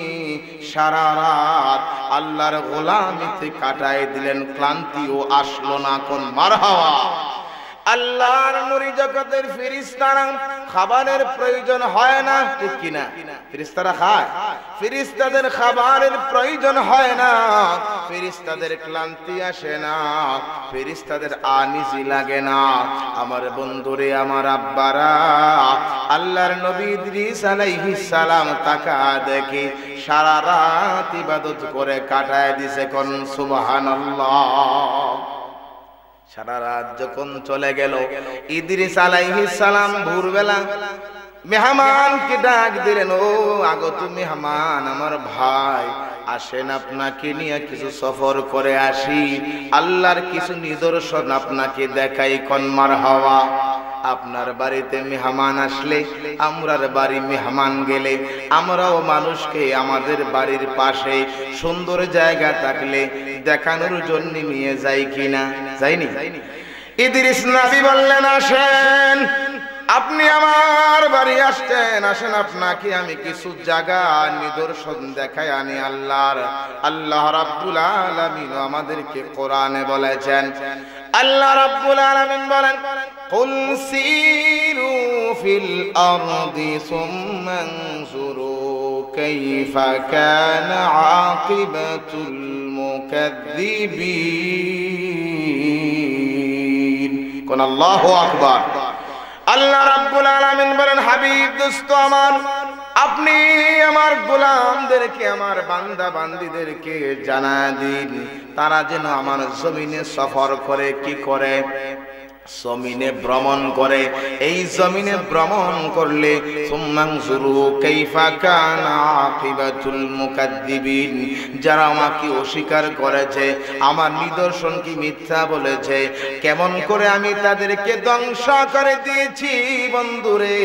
সারা রাত আল্লাহর গোলামিতে কাটায় দিলেন, ক্লান্তিও আসলো না। কোন মারহাবা। আল্লাহর নূরি জগতের ফেরেশতারা খাবারের প্রয়োজন হয় না, ঠিক কিনা? ফেরেশতারা খায়, ফেরেশতাদের খাবারের প্রয়োজন হয় না, ফেরেশতাদের ক্লান্তি আসে না, ফেরেশতাদের আনিজি লাগে না। আমার বন্ধুরে, আমার আব্বারা, আল্লাহর নবী ইদ্রিস আলাইহিস সালাম তাকা দেখে সারা রাত ইবাদত করে কাটায় দিছে। কোন সুবহানাল্লাহ। সারা রাত যখন চলে গেল, ইদ্রিস আলাইহিস সালাম ভোরবেলা মেহমানকে ডাক দিলেন, ও আগত মেহমান, আমার ভাই আসেন, আপনাকে নিয়ে কিছু সফর করে আসি, আল্লাহর কিছু নিদর্শন আপনাকে দেখাই। কোন মারহাবা। আপনার বাড়িতে মেহমান আসলে, আমরার বাড়ি মেহমান গেলে, আমরাও মানুষকে আমাদের বাড়ির পাশে সুন্দর জায়গা থাকলে দেখানোর জন্য নিয়ে যাই কিনা? যাইনি? ইদ্রিস নবী বললেন, আসেন, আপনি আমার বাড়ি আসছেন, আসেন, আপনাকে আমি কিছু জায়গা নিদর্শন দেখাই আনি। আল্লাহ রাব্বুল আলামিন আমাদেরকে কোরআনে বলেছেন, আল্লাহ রাব্বুল আলামিন বলেন, কুল সিরু ফিল আরদি সুম্মা আনজুরু কাইফা কানা আকিবাতুল মুকাদ্দিবিন। কোন আল্লাহু আকবার। আল্লাহ রাব্বুল আলামিন বলেন, হাবিব দোস্ত আমার, আপনি আমার গোলামদেরকে, আমার বান্দা বান্দীদেরকে জানা দিন, তারা যেন আমার জমিনে সফর করে, কি করে? জমিনে ভ্রমণ করে। এই জমিনে ভ্রমণ করলে সুম্মানজুরু কাইফা কানা আকিবাতুল মুকাদ্দিবিন, যারা আমাকে অস্বীকার করেছে, আমার নিদর্শন কি মিথ্যা বলেছে, কেমন করে আমি তাদেরকে ধ্বংস করে দিয়েছি। বন্ধুরে,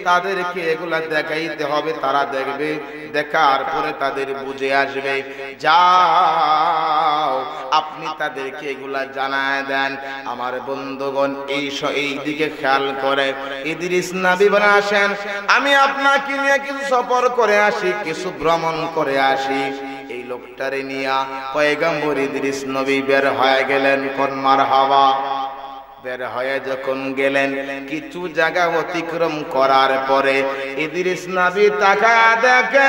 তাদেরকে এগুলা দেখাইতে হবে, তারা দেখবে, দেখার পরে তাদের বুঝে আসবে। যাও, আপনি তাদেরকে এগুলা জানায় দেন। আমার বন্ধুগণ, এই দিকে খেয়াল করে ইদ্রিস নবী বলেন, আসেন, আমি আপনাকে নিয়ে কিছু সফর করে আসি, কিছু ভ্রমণ করে আসি। এই লোকটারে নিয়ে পয়গম্বর ইদ্রিস নবী বের হয়ে গেলেন। কোন মারহাবা। বের হয়ে যখন গেলেন, কিছু জায়গা অতিক্রম করার পরে ইদ্রিস নবী তাকায় দেখে,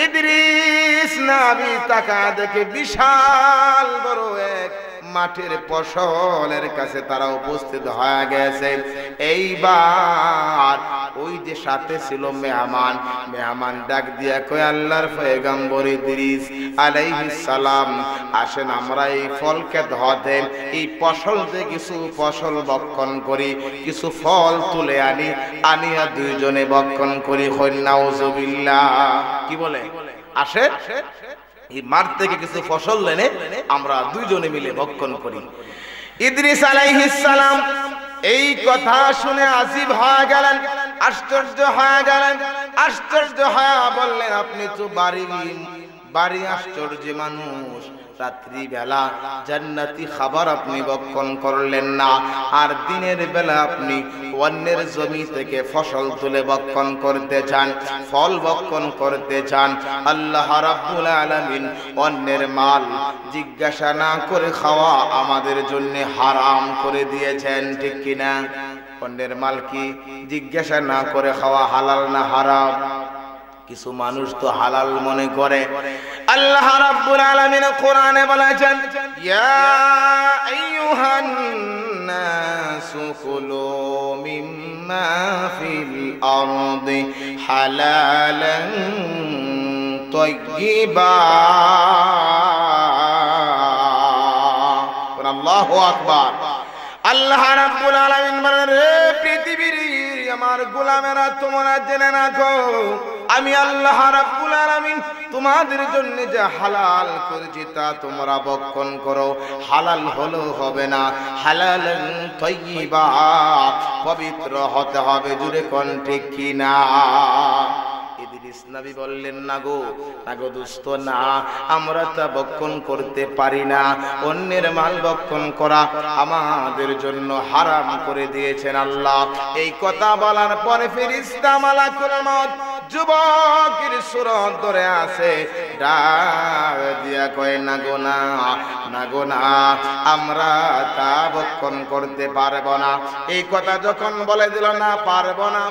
ইদ্রিস নবী তাকায় দেখে বিশাল বড় এক মাঠের ফসলের কাছে তারা উপস্থিত হয়ে গেছে। এইবার ওই যে সাথে ছিল মেহমান ডাক দিয়া কয়, আল্লাহর পয়গম্বর ইদ্রিস আলাইহিস সালাম, আসেন, আমরা এই ফল ক্ষেত হতে এই ফসল থেকে কিছু ফসল ভক্ষণ করি, কিছু ফল তুলে আনিয়া দুইজনে ভক্ষণ করি। নাউজুবিল্লাহ। কি বলে? আসেন, এই মাঠ থেকে কিছু ফসল এনে আমরা দুইজনে মিলে ভক্ষণ করি। ইদ্রিস আলাইহিস সালাম এই কথা শুনে আজিব হয়ে গেলেন, আশ্চর্য হয়ে গেলেন। আশ্চর্য হয়ে বললেন, আপনি তো বাড়ি আশ্চর্য মানুষ, রাত্রি বেলা জান্নাতি খাবার আপনি ভক্ষণ করলেন না, আর দিনের বেলা আপনি অন্যের জমি থেকে ফসল তুলে ভক্ষণ করতে চান, ফল ভক্ষণ করতে চান। আল্লাহ রাব্বুল আলামিন অন্যের মাল জিজ্ঞাসা না করে খাওয়া আমাদের জন্য হারাম করে দিয়েছেন, ঠিক কিনা? অন্যের মাল কি জিজ্ঞাসা না করে খাওয়া হালাল না হারাম? কিছু মানুষ তো হালাল মনে করে। আল্লাহ রাব্বুল আলামিন কোরআনে বলেছেন, ইয়া আইয়ুহান নাসু কুলু মিম্মা ফিল আরদি হালালান তাইয়্যিবা। আল্লাহু আকবার। আল্লাহ রাব্বুল আলামিন বলেন, রে পৃথিবীর আমার গোলামেরা, তোমরা জেনে রাখো, আমি আল্লাহ রাব্বুল আলামিন তোমাদের জন্য যা হালাল করেছি তা তোমরা ভক্ষণ করো। হালাল হলো হবে না, হালালান তাইয়্যিবা, পবিত্র হতে হবে। জুড়ে কোন ঠিক কিনা? ইদ্রিস নবী বললেন, না গো দোস্ত, না, আমরা তা ভক্ষণ করতে পারি না। অন্যের মাল ভক্ষণ করা আমাদের জন্য হারাম করে দিয়েছেন আল্লাহ। এই কথা বলার পরে ফেরেশতা মালাকুল মউত যুবকের সুরত ধরে আছে, ডাক দিয়া কয়, না গো না, আমরা তা ভক্ষণ করতে পারবো না। এই কথা যখন বলে দিল, না পারবো না,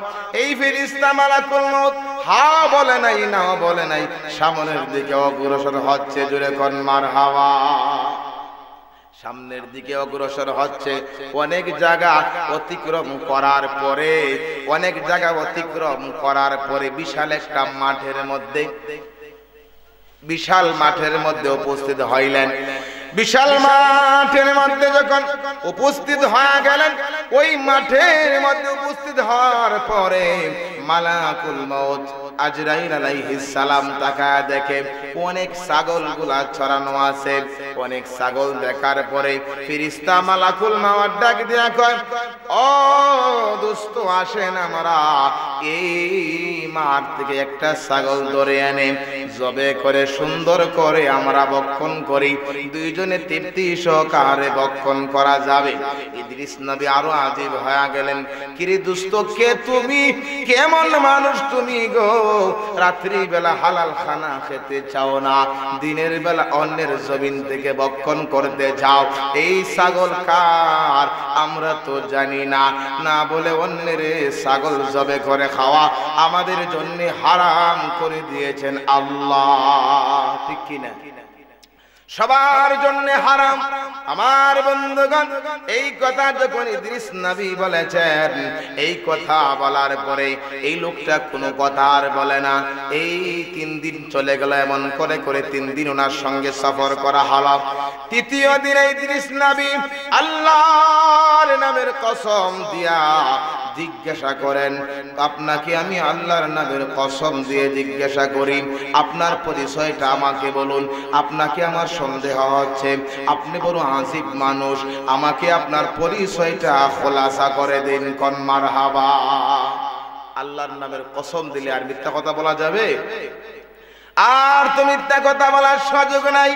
এই ফেরেশতা মালাকুল মউত হা বলে নাই, না বলে নাই, সামনের দিকে অগ্রসর হচ্ছে। জোরে কোন মারহাবা। সামনের দিকে অগ্রসর হচ্ছে। অনেক জায়গা অতিক্রম করার পরে বিশাল একটা বিশাল মাঠের মধ্যে উপস্থিত হইলেন। বিশাল মাঠের মধ্যে যখন উপস্থিত হয়ে গেলেন, ওই মাঠের মধ্যে উপস্থিত হওয়ার পরে মালাকুল মউত আজরাইল আলাইহিস সালাম তাকায় দেখে অনেক ছাগলগুলা ছড়ানো আছে। অনেক ছাগল দেখার পরে ফেরেশতা মালাকুল মউত ডাক দিয়া কয়, ও দোস্ত, আসেন আমরা এই মাঠ থেকে একটা ছাগল ধরে এনে জবে করে সুন্দর করে আমরা ভক্ষণ করি। দুইজনে তৃপ্তি সহকারে ভক্ষণ করা যাবে। ইদ্রিস নবী আরো আজীব হয়ে গেলেন, কিরে দোস্ত, কে তুমি? কেমন মানুষ তুমি গো? রাত্রি বেলা হালাল খানা খেতে চাও না, দিনের বেলা অন্যের জমিন থেকে ভক্ষণ করতে চাও। এই ছাগল কার আমরা তো জানি না, না বলে অন্যের ছাগল জবে করে খাওয়া আমাদের জন্য হারাম করে দিয়েছেন আল্লাহ। ঠিক কিনা? সবার জন্য হারাম। আমার বন্ধুগণ, এই কথা যখন ইদ্রিস নবী বলেছেন, এই কথা বলার পরে এই লোকটা কোনো কথা আর বলে না। এই 3 দিন চলে গেল। এমন করে 3 দিন ওনার সঙ্গে সফর করা হলো। তৃতীয় দিনে ইদ্রিস নবী আল্লাহর নামের কসম দিয়া জিজ্ঞাসা করেন, আপনাকে আমি আল্লাহর নামের কসম দিয়ে জিজ্ঞাসা করি, আপনার পরিচয়টা আমাকে বলুন। আপনাকে আমার সন্দেহ হচ্ছে, আপনি বড় আজীব মানুষ, আমাকে আপনার পরিচয়টা খোলাসা করে দিন। কোন মারহাবা। আল্লাহর নামের কসম দিলে আর মিথ্যা কথা বলা যাবে? আর তো মিথ্যা কথা বলার সুযোগ নাই।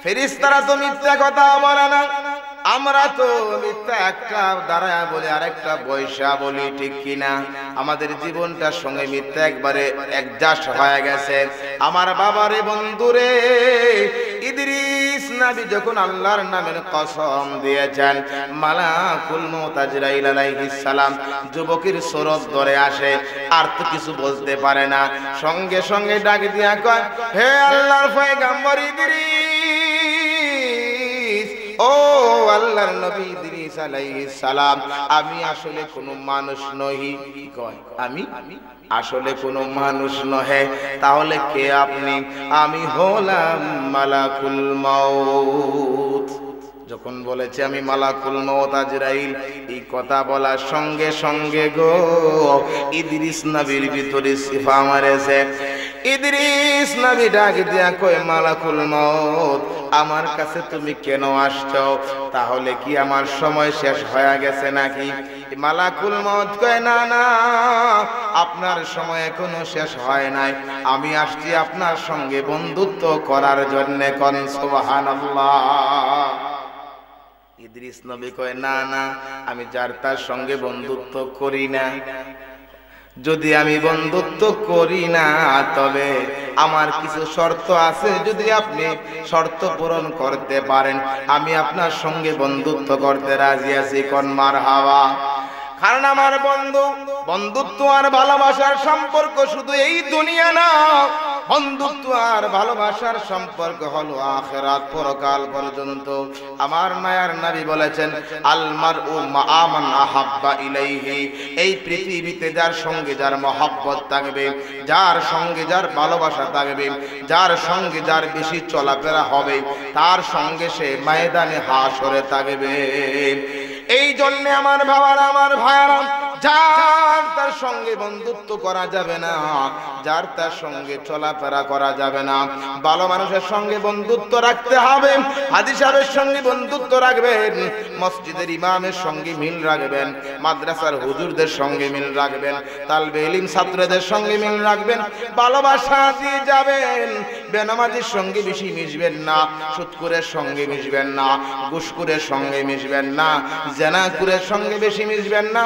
ফেরেশতারা তো মিথ্যা কথা বলে না, আমরা তো মিথ্যা একটা দাঁড়ায় বলি আর একটা বৈশা বলি। ঠিক কিনা? আমাদের জীবনটার সঙ্গে মিথ্যা একবারে একজাস্ট হয়ে গেছে। আমার বাবারে বন্ধুরে, ইদ্রিস নবী যখন আল্লাহর নামের কসম দিয়েছেন, মালাকুল মউত আজরাইল আলাইহিস সালাম যুবকের সুরত ধরে আসে, আর তো কিছু বলতে পারে না। সঙ্গে সঙ্গে ডাক দিয়া কয়, হে আল্লাহর পয়গম্বর ইদ্রিস, ও আল্লাহর নবী ইদ্রিস আলাইহিস সালাম, আমি আসলে কোনো মানুষ নহি। কি কয়? আমি আসলে কোনো মানুষ নহে। তাহলে কে আপনি? আমি হলাম মালাকুল মউত। যখন বলেছে আমি মালাকুল মউত আজরাইল, এই কথা বলার সঙ্গে সঙ্গে গো ইদ্রিস নবীর ভিতরে সিফা মারেছে। ইদ্রিস নবী ডাক দিয়া কয়, মালাকুল মউত, আমার কাছে তুমি কেন আসছো? তাহলে কি আমার সময় শেষ হয়ে গেছে নাকি? মালাকুল মউত কয়, না না, আপনার সময় এখনো শেষ হয় নাই। আমি আসছি আপনার সঙ্গে বন্ধুত্ব করার জন্য। কোন সুবহানাল্লাহ। ইদ্রিস নবী কয়, না না, আমি যার তার সঙ্গে বন্ধুত্ব করি না। যদি আমি বন্ধুত্ব করি না, তবে আমার কিছু শর্ত আছে। যদি আপনি শর্ত পূরণ করতে পারেন, আমি আপনার সঙ্গে বন্ধুত্ব করতে রাজি আছি। কোন মারহাবা। কারণ আমার বন্ধুত্ব আর ভালোবাসার সম্পর্ক শুধু এই দুনিয়া না, বন্ধুত্ব আর ভালোবাসার সম্পর্ক হলো আখিরাত, পরকাল পর্যন্ত। আমার মায়ার নবী বলেছেন, আল মারউ মা মান আহাব্বা ইলাইহি, এই পৃথিবীতে যার সঙ্গে যার মহব্বত থাকবে, যার সঙ্গে যার ভালোবাসা থাকবে, যার সঙ্গে যার বেশি চলাফেরা হবে, তার সঙ্গে সে ময়দানে হাসরে থাকবে। এই জন্য আমার বাবারা, আমার ভাইয়ারা, যার তার সঙ্গে বন্ধুত্ব করা যাবে না, যার তার সঙ্গে চলাফেরা করা যাবে না। ভালো মানুষের সঙ্গে বন্ধুত্ব রাখতে হবে। হাজী সাহেবের সঙ্গে বন্ধুত্ব রাখবেন, মসজিদের ইমামের সঙ্গে মিল রাখবেন, মাদ্রাসার হুজুরদের সঙ্গে মিল রাখবেন, তালবে ইলম ছাত্রদের সঙ্গে মিল রাখবেন, ভালোবাসা দিয়ে যাবেন। বেনামাজির সঙ্গে বেশি মিশবেন না, সুদখোরের সঙ্গে মিশবেন না, ঘুষখোরের সঙ্গে মিশবেন না, জেনাখোরের সঙ্গে বেশি মিশবেন না।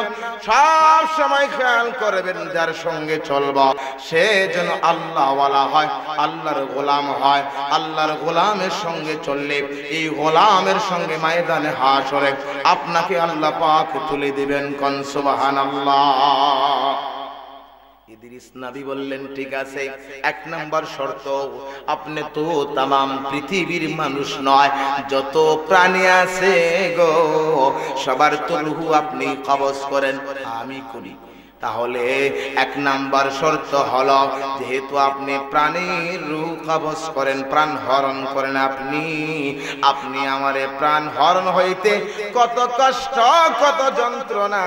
সব সময় খেয়াল করবেন যার সঙ্গে চলব সে যেন আল্লাহওয়ালা হয়, আল্লাহর গোলাম হয়। আল্লাহর গোলামের সঙ্গে চললে এই গোলামের সঙ্গে ময়দানে হাশরে আপনাকে আল্লাহ পাক তুলে দিবেন। কোন সুবহানাল্লাহ। ইদ্রিস নবী বললেন, ঠিক আছে, এক নাম্বার শর্ত, আপনি তো তামাম পৃথিবীর মানুষ নয়, যত প্রাণী আছে গো সবার তো রূহ আপনি কবজ করেন, আমি করি। তাহলে এক নাম্বার শর্ত হলো, যেহেতু আপনি প্রাণীর রূহ কবজ করেন, প্রাণ হরণ করেন, আপনি আমারে প্রাণ হরণ হইতে কত কষ্ট, কত যন্ত্রণা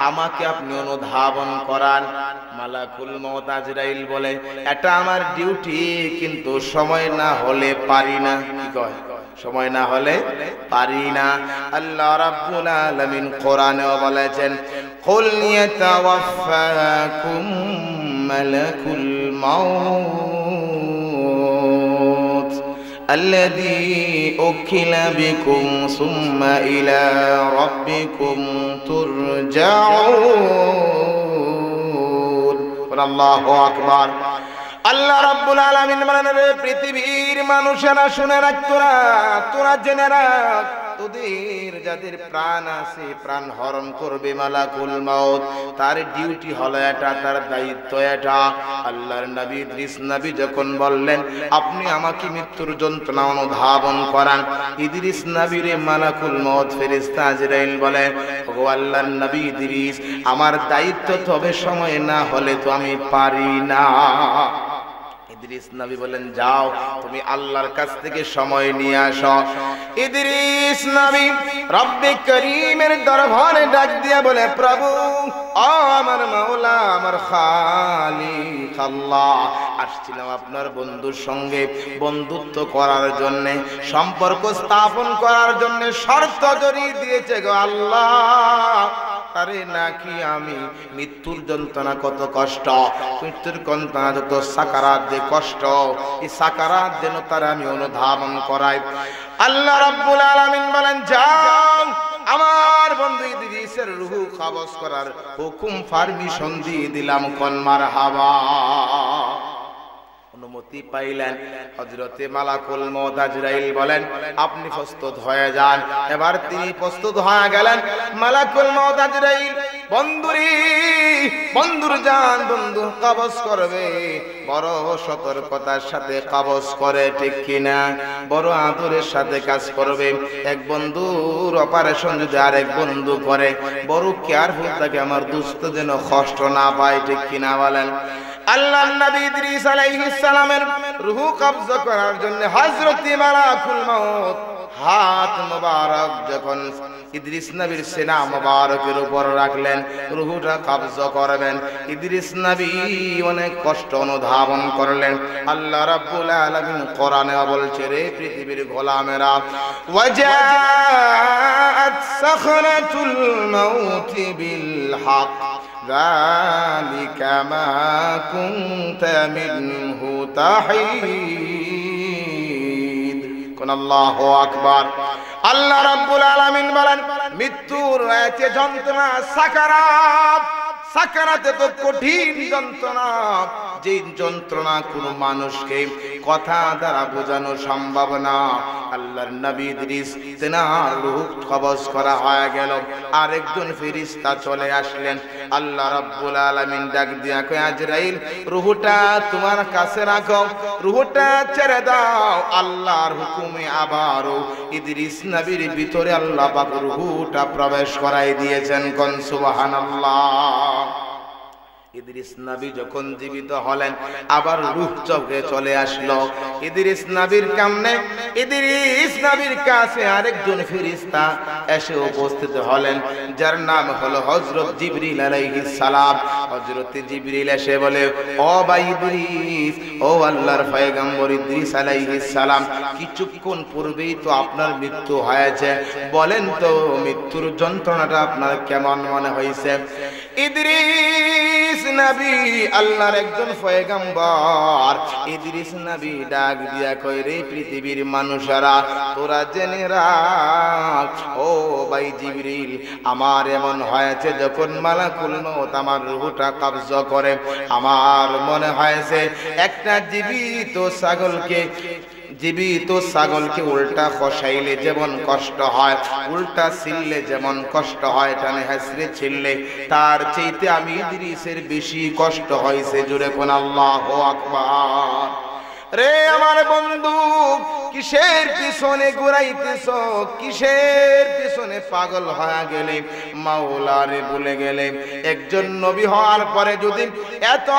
আমাকে আপনি অনুধাবন করান। মালাকুল মউত আজরাইল বলে, এটা আমার ডিউটি, কিন্তু সময় না হলে পারি না। কি কয়? সময় না হলে পারি না। আল্লাহ রাব্বুল আলামিন কোরআনেও বলেছেন, কুল ইয়াতাওয়াফাকুম মালাকুল মাউত আল্লাযী উকিলা বিকুম সুম্মা ইলা রাব্বিকুম তুরজাউন। আল্লাহু আকবার। আল্লাহ রাব্বুল আলামিন বলেন, রে পৃথিবীর মানুষেরা শুনে রাখ, তোরা জেনে রাখ, তোদের যাদের প্রাণ আছে প্রাণ হরণ করবে মালাকুল মউত, তার ডিউটি হলো এটা, তার দায়িত্ব এটা। আল্লাহর নবী ইদ্রিস নবী যখন বললেন, আপনি আমাকে মৃত্যুর যন্ত্রণা অনুধাবন করান, ইদ্রিস নবীরে মালাকুল মউত ফেরেশতা আজরাইল বলে, ও আল্লাহর নবী ইদ্রিস, আমার দায়িত্ব, তবে সময় না হলে তো আমি পারি না। ইদ্রিস নবী বলেন, যাও তুমি আল্লাহর কাছ থেকে সময় নিয়ে আসো। ইদ্রিস নবী রব্বে করিমের দরবারে ডাক দিয়া বলে, প্রভু, ও আমার মাওলা, আমার খালিক আল্লাহ, আসছিলাম আপনার বন্ধুর সঙ্গে বন্ধুত্ব করার জন্য, সম্পর্ক স্থাপন করার জন্য। শর্ত জড়িয়ে দিয়েছে গো আল্লাহ, আরে নাকি আমি মৃত্যুর যন্ত্রণা কত কষ্ট, মৃত্যুর যন্ত্রণা যত সাকারাত যে কষ্ট, এই সাকারাত যেন তারা আমি অনুধাবন করাই। আল্লাহ রাব্বুল আলামিন বলেন, যাও আমার বন্ধু ইদ্রিসের রূহ কবজ করার হুকুম, পারমিশন দিয়ে দিলাম। কোন মারহাবা। অনুমতি পাইলেন। হযরতে মালাকুল মউত আজরাইল বলেন, আপনি প্রস্তুত হয়ে যান। এবার তিনি প্রস্তুত হয়ে গেলেন। মালাকুল মউত আজরাইল বন্ধুর জান বন্ধু কবজ করবে, বড় সতর্কতার সাথে কবজ করে, ঠিক কিনা? বড় আদরের সাথে কাজ করবে। এক বন্ধুর অপারেশন যদি আরেক বন্ধু করে, বড় কেয়ারফুল থাকে, আমার দুস্থ যেন কষ্ট না পায়, ঠিক কিনা বলেন? আল্লাহর নবী ইদ্রিস আলাইহিস সালামের রূহ কবজ করার জন্য হযরত মালাকুল মউত হাত মোবারক যখন ইদ্রিস নবীর সিনা মোবারকের উপর রাখলেন, রূহটা কবজ করবেন, ইদ্রিস নবী অনেক কষ্ট অনুধাবন করলেন। আল্লাহ রাব্বুল আলামিন কোরআনে বলছে, রে পৃথিবীর গোলামেরা, ওয়াজাআত সাখরাতুল মাউত বিল হক যালিকা মা কুনতা মিনহু তাহিদ। কোন আল্লাহু আকবার। আল্লাহ রাব্বুল আলামিন বলেন, মৃত্যুর যে যন্ত্রণা সাকারাত, সাকারাতে তো কঠিন যন্ত্রণা, যে যন্ত্রণা কোনো মানুষকে কথা দ্বারা বোঝানো সম্ভব না। আল্লাহর নবী ইদ্রিস তেনার রূহ কবজ করা হয়ে গেল। আরেকজন ফেরেশতা চলে আসলেন। আল্লাহ রাব্বুল আলামিন ডাক দিয়া কয়, আজরাইল, রূহটা তোমার কাছে রাখো, রূহটা ছেড়ে দাও। আল্লাহর হুকুমে আবারও ইদ্রিস নবীর ভিতরে আল্লাহ পাক রূহটা প্রবেশ করাই দিয়েছেন। কোন সুবহানাল্লাহ। ইদ্রিস নবী যখন জীবিত হলেন আবার রূহ চোখে চলে আসলো। ইদ্রিস নবীর কামনে ইদ্রিস নবীর কাছে আরেকজন ফেরেশতা এসে উপস্থিত হলেন, যার নাম হলো হযরত জিবরিল আলাইহিস সালাম। হযরত জিবরিল এসে বলে, ও ভাই ইদ্রিস, ও আল্লাহর পয়গম্বর ইদ্রিস আলাইহিস সালাম, কিছুক্ষণ পূর্বেই তো আপনার মৃত্যু হয়েছে, বলেন তো মৃত্যুর যন্ত্রণাটা আপনার কেমন মনে হয়েছে? ইদ্রিস নবী আল্লাহর একজন পয়গম্বর। ইদ্রিস নবী ডাক দিয়া কই, রে পৃথিবীর মানুষেরা, তোরা জেনে রাখ, ও ভাই জিবরিল, আমার এমন হয়েছে যখন মালাকুল মউত আমার রূহটা কবজা করে, আমার মনে হয়েছে একটা জীবিত ছাগলকে উল্টা খসাইলে যেমন কষ্ট হয়, উল্টা ছিললে যেমন কষ্ট হয়, টানে হাসরে ছিললে তার চাইতে আমি ইদ্রিসের বেশি কষ্ট হয়েছে। জোরে কোন আল্লাহু আকবার। রে আমার বন্ধু, কিসের পিছনে ঘুরাইতেছ? কিসের পিছনে পাগল হয়ে গেলে, মাওলারে ভুলে গেলে? একজন নবী হওয়ার পরে যদি এত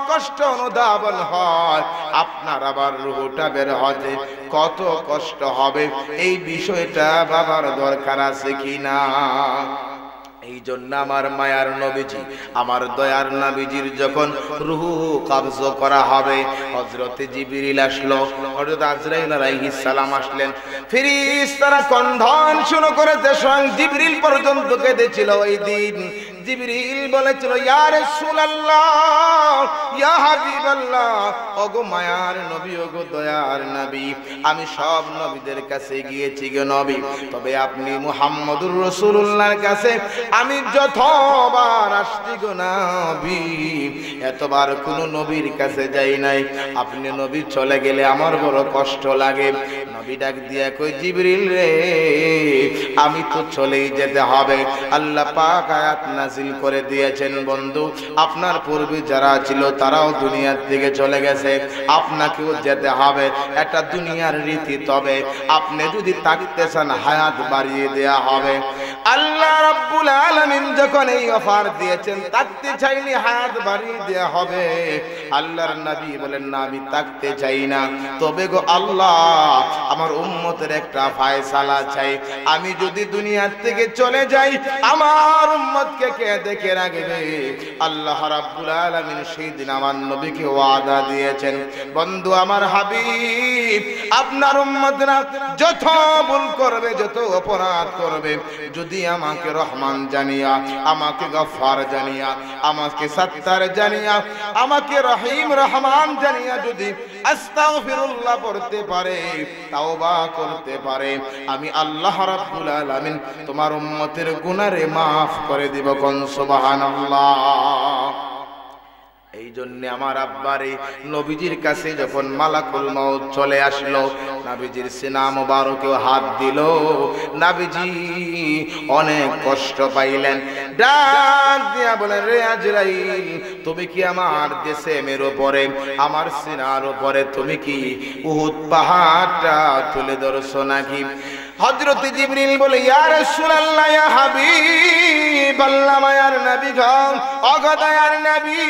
কষ্ট অনুধাবন হয়, আপনার আবার রূহটা বের হতে কত কষ্ট হবে, এই বিষয়টা ভাবার দরকার আছে কিনা? এই জন্য আমার মায়ার নবীজি, আমার দয়ার নবীজির যখন রূহ কবজ করা হবে, হযরত জিবরিল আসলো, হযরত আজরাইল আলাইহিস সালাম আসলেন, ফেরেশতারা কণ্ঠন শুরু করেছে, স্বয়ং জিবরিল পর্যন্ত কেঁদেছিল। ওই দিন জিবরিল বলেছিল, ইয়া রাসূলুল্লাহ, ইয়া হাবিবাল্লাহ, ওগো মায়ার নবী, ওগো দয়ার নবী, আমি সব নবীদের কাছে গিয়েছি গো নবী, তবে আপনি মুহাম্মদুর রাসূলুল্লাহর কাছে আমি যতবার আসছি গো নবী, এতবার কোন নবীর কাছে যাই নাই। আপনি নবী চলে গেলে আমার বড় কষ্ট লাগে। নবী ডাক দিয়া কই, জিবরিল রে, আমি তো চলেই যেতে হবে। আল্লাহ পাক আয়াত নাযিল করে দিয়েছেন, বন্ধু, আপনার পূর্বে যারা ছিল তারাও দুনিয়ার থেকে চলে গেছে, আপনাকেও যেতে হবে, এটা দুনিয়ার রীতি। তবে আপনি যদি থাকতে চান, হায়াত বাড়িয়ে দেয়া হবে। আল্লাহ রাব্বুল আলামিন যখন এই অফার দিয়েছেন, থাকতে চাইলে হায়াত বাড়িয়ে দেয়া হবে। আল্লাহর নবী বলেন, না, আমি থাকতে চাই না, তবে গো আল্লাহ, আমার উম্মতের একটা ফয়সালা চাই। আমি যদি দুনিয়ার থেকে চলে যাই, আমার উম্মতকে কে দেখে রাখবে? আল্লাহ রাব্বুল আলামিন সেই দিন আমার নবীকে ওয়াদা দিয়েছেন, বন্ধু আমার হাবিব, আপনার উম্মতরা যত ভুল করবে, যত অপরাধ করবে, যদি আমাকে রহমান জানিয়া, আমাকে গফফার জানিয়া, আমাকে সত্তার জানিয়া, আমাকে রহিম রহমান জানিয়া যদি আস্তাগফিরুল্লাহ পড়তে পারে, তাওবা করতে পারে, আমি আল্লাহ রাব্বুল আলামিন তোমার উম্মতের গুনাহরে মাফ করে দিব। কোন সুবহানাল্লাহ। এই জন্য আমার আব্বারে নবীজির কাছে যখন মালাকুল মউত চলে আসলো, নবীজির সিনা মোবারকে হাত দিল, নবীজি অনেক কষ্ট পাইলেন। ডাক দিয়া বলেন, রে আজরাইল, তুমি কি আমার দেশের উপরে, আমার সিনার উপরে তুমি কি উহুদ পাহাড়টা তুলে ধরছো নাকি? হযরত জিবরিল বলে, ইয়া রাসূলুল্লাহ, ইয়া হাবিবাল্লাহ, মায়ার নবী গো, ওগো দয়ার নবী,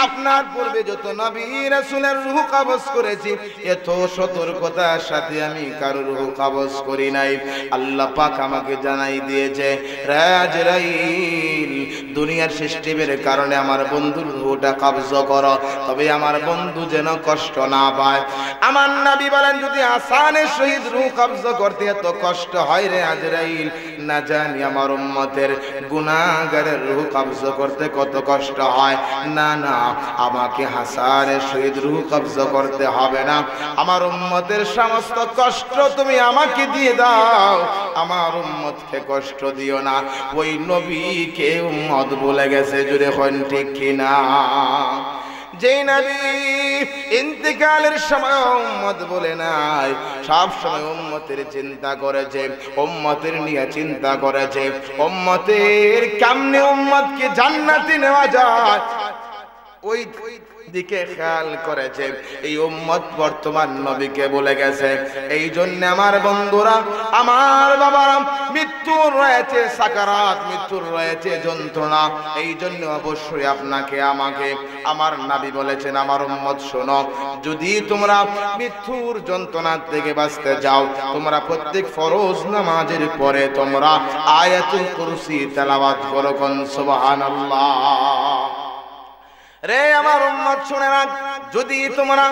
আপনার পূর্বে যত নবী রাসূলের রূহ কবজ করেছি, এত সতর্কতার সাথে আমি কারো রূহ কবজ করি নাই। আল্লাহ পাক আমাকে জানাই দিয়েছে, রে আজরাইল, দুনিয়ার সিস্টেমের কারণে আমার বন্ধুর রূহটা কবজ করো, তবে আমার বন্ধু যেন কষ্ট না পায়। আমার নবী বলেন, যদি আসানের সহিত রূহ কবজ করতে এত কষ্ট হয় রে আজরাইল, না জানি আমার উম্মতের গুনাহগারের রূহ কবজ করতে কত কষ্ট হয়। না না, আমাকে হাসানের সহিত রূহ কবজ করতে হবে না, আমার উম্মতের সমস্ত কষ্ট তুমি আমাকে দিয়ে দাও, আমার উম্মতকে কষ্ট দিও না। ওই নবীকে উম্মত বলে গেছে, জুড়ে হন ঠিক কিনা? যেই নবী ইন্তেকালের সময় উম্মত বলে নাই, সব সময় উম্মতের চিন্তা করেছে, উম্মতের নিয়ে চিন্তা করেছে, উম্মতের কেমনে উম্মতকে জান্নাতে নেওয়া যায়। ওই দিকে খেয়াল করেছে, এই উম্মত বর্তমান নবীকে বলে গেছে। এই জন্য আমার বন্ধুরা, আমার বাবারা, মৃত্যুর রয়েছে সাকারাত, মৃত্যুর রয়েছে যন্ত্রণা। এই জন্য অবশ্যই আপনাকে আমাকে আমার নবী বলেছেন, আমার উম্মত শোনো, যদি তোমরা মৃত্যুর যন্ত্রণা থেকে বাঁচতে যাও, তোমরা প্রত্যেক ফরজ নামাজের পরে তোমরা আয়াতুল কুরসি তেলাওয়াত করো। কোন সুবহানাল্লাহ। রে আমার উম্মত শুনে রাখ, যদি তোমরা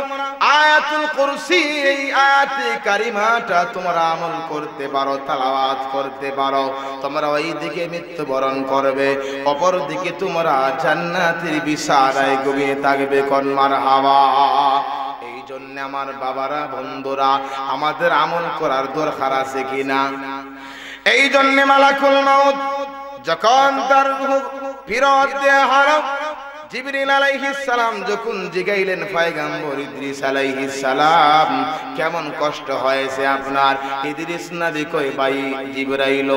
আয়াতুল কুরসি এই আয়াতে কারিমাটা তোমরা আমল করতে পারো, তেলাওয়াত করতে পারো, তোমরা ওই দিকে মৃত্যুবরণ করবে, অপর দিকে তোমরা জান্নাতের বিছানায় ঘুমিয়ে থাকবে। কোন মারহাবা। এই জন্য আমার বাবারা, বন্ধুরা, আমাদের আমল করার দরকার আছে কিনা? এই জন্য মালাকুল মাউত যখন তার রূহ ফিরত দেয়া হলো, জিবরিল আলাইহিস সালাম যখন জিগাইলেন পয়গম্বর ইদ্রিস আলাইহিস সালাম, কেমন কষ্ট হয়েছে আপনার? ইদ্রিস নবী কই, ভাই জিবরাইল,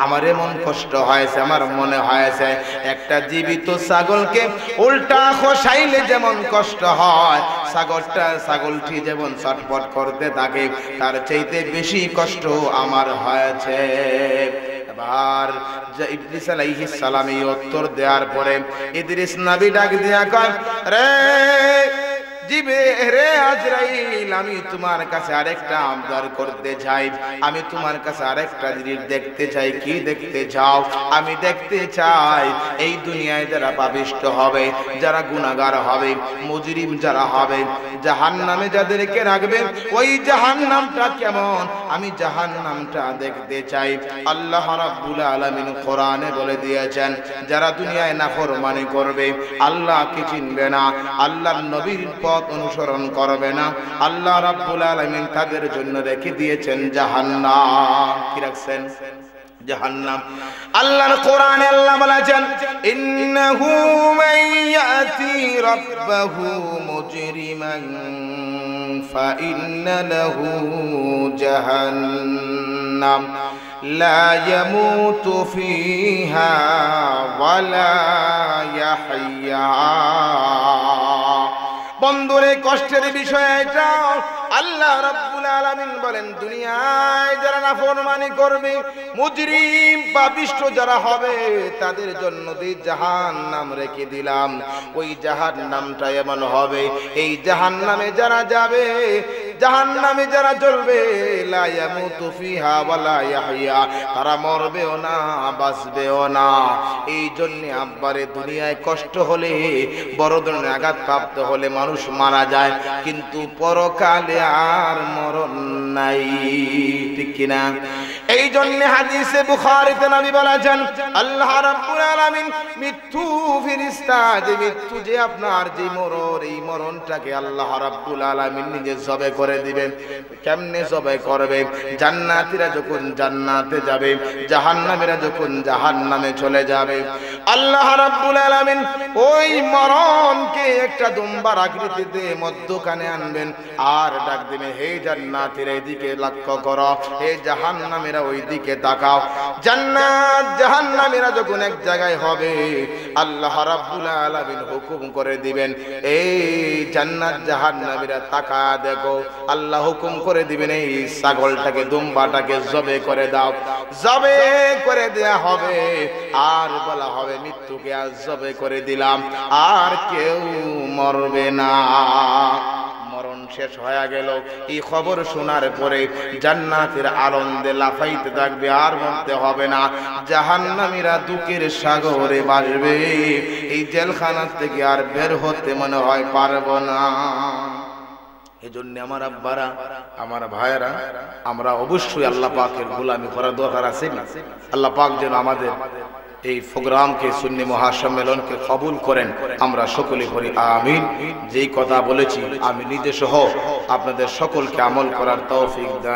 আমার এমন কষ্ট হয়েছে, আমার মনে হয়েছে একটা জীবিত ছাগলকে উল্টা খসাইলে যেমন কষ্ট হয়, ছাগলটি যেমন ছটফট করতে থাকে, তার চাইতে বেশি কষ্ট আমার হয়েছে। এবার ইদ্রিস আলাইহিস সালাম এই উত্তর দেওয়ার পরে ইদ্রিস নবী ডাক দিয়া কয়, রে রে আজরাইল, আমি তোমার কাছে আরেকটা আবদার করতে চাই, আমি তোমার কাছে আরেকটা জিনিস দেখতে চাই। কি দেখতে চাও? আমি দেখতে চাই এই দুনিয়ায় যারা পাপিষ্ট হবে, যারা গুনাহগার হবে, মুজরিম যারা হবে, জাহান্নামে যাদেরকে রাখবে, ওই জাহান্নামটা কেমন, আমি জাহান্নামটা দেখতে চাই। আল্লাহ রাব্বুল আলামিন কোরআনে বলে দিয়েছেন, যারা দুনিয়ায় নাফরমানি করবে, আল্লাহকে চিনবে না, আল্লাহর নবীর অনুসরণ করবে না, আল্লাহ রাব্বুল আলামিন তাদের জন্য রেখে দিয়েছেন জাহান্নাম। কি রাখছেন? জাহান্নাম। আল্লাহর কোরআনে আল্লাহ বলেছেন, ইন্নাহু মান ইয়াতি রাব্বাহু মুজরিমান ফাইন্না লাহু জাহান্নাম লা ইয়ামুতু ফিহা ওয়ালা ইয়াহইয়া। বন্ধুরে, কষ্টের বিষয় এটা। আল্লাহ রাব্বুল আলামিন বলেন, দুনিয়ায় যারা নাফরমানি করবে, মুজরিম পাপিষ্ট যারা হবে, তাদের জন্য যে জাহান্নাম রেখে দিলাম, ওই জাহান্নামটা এমন হবে, এই জাহান্নামে যারা যাবে, জাহান্নামে যারা জ্বলবে, লা ইয়ামুতু ফিহা ওয়ালা ইয়াহইয়া, তারা মরবেও না, বাঁচবেও না। এই জন্য আব্বারে, দুনিয়ায় কষ্ট হলে, বড় ধরনের আঘাত প্রাপ্ত হলে মানুষ মারা যায়, কিন্তু পরকালে আর মরণ নাই, ঠিক কিনা? এই জন্য হাদিসে বুখারীতে নবী বলেছেন, আল্লাহ রাব্বুল আলামিন মৃত্যু ফেরেশতা, যে মৃত্যু, যে আপনার যে মরণ, এই মরণটাকে আল্লাহ রাব্বুল আলামিন নিজে জবে করে দিবেন। কেমনে জবে করবে? জান্নাতীরা যখন জান্নাতে যাবে, জাহান্নামীরা যখন জাহান্নামে চলে যাবে, আল্লাহ রাব্বুল আলামিন ওই মরণকে একটা দুম্বার আকৃতিতে মধ্যখানে আনবেন, আর ডাক দিবেন, হে জান্নাতীরা এদিকে লক্ষ্য করো, হে জাহান্নামীরা ওই দিকে তাকাও। জান্নাত জাহান্নামীরা যখন এক জায়গায় হবে, আল্লাহ রাব্বুল আলামিন হুকুম করে দিবেন, এই জান্নাত জাহান্নামীরা তাকা দেখো। আল্লাহ হুকুম করে দিবেন, এই ছাগলটাকে, দুম্বাটাকে জবে করে দাও। জবে করে দেয়া হবে, আর বলা হবে, মৃত্যুকে আজ জবে করে দিলাম, আর কেউ মরবে না। মরণ শেষ হয়ে গেল। এই খবর শোনার পরে জান্নাতের আনন্দে লাফাইতে থাকবে, আর মরতে হবে না। জাহান্নামীরা দুঃখের সাগরে ভাসবে, এই জেলখানা থেকে আর বের হতে মনে হয় পারবো না। এজন্য আমার আব্বারা, আমার ভাইয়েরা, আমরা অবশ্যই আল্লাহ পাকের গোলামি করার দরকার আছে না? আল্লাহ পাক যেন আমাদের এই প্রোগ্রামকে, সুন্নি মহাসম্মেলনকে কবুল করেন, আমরা সকলে করি আমিন। যেই কথা বলেছি আমি নিজে সহ আপনাদের সকলকে আমল করার তৌফিক দান।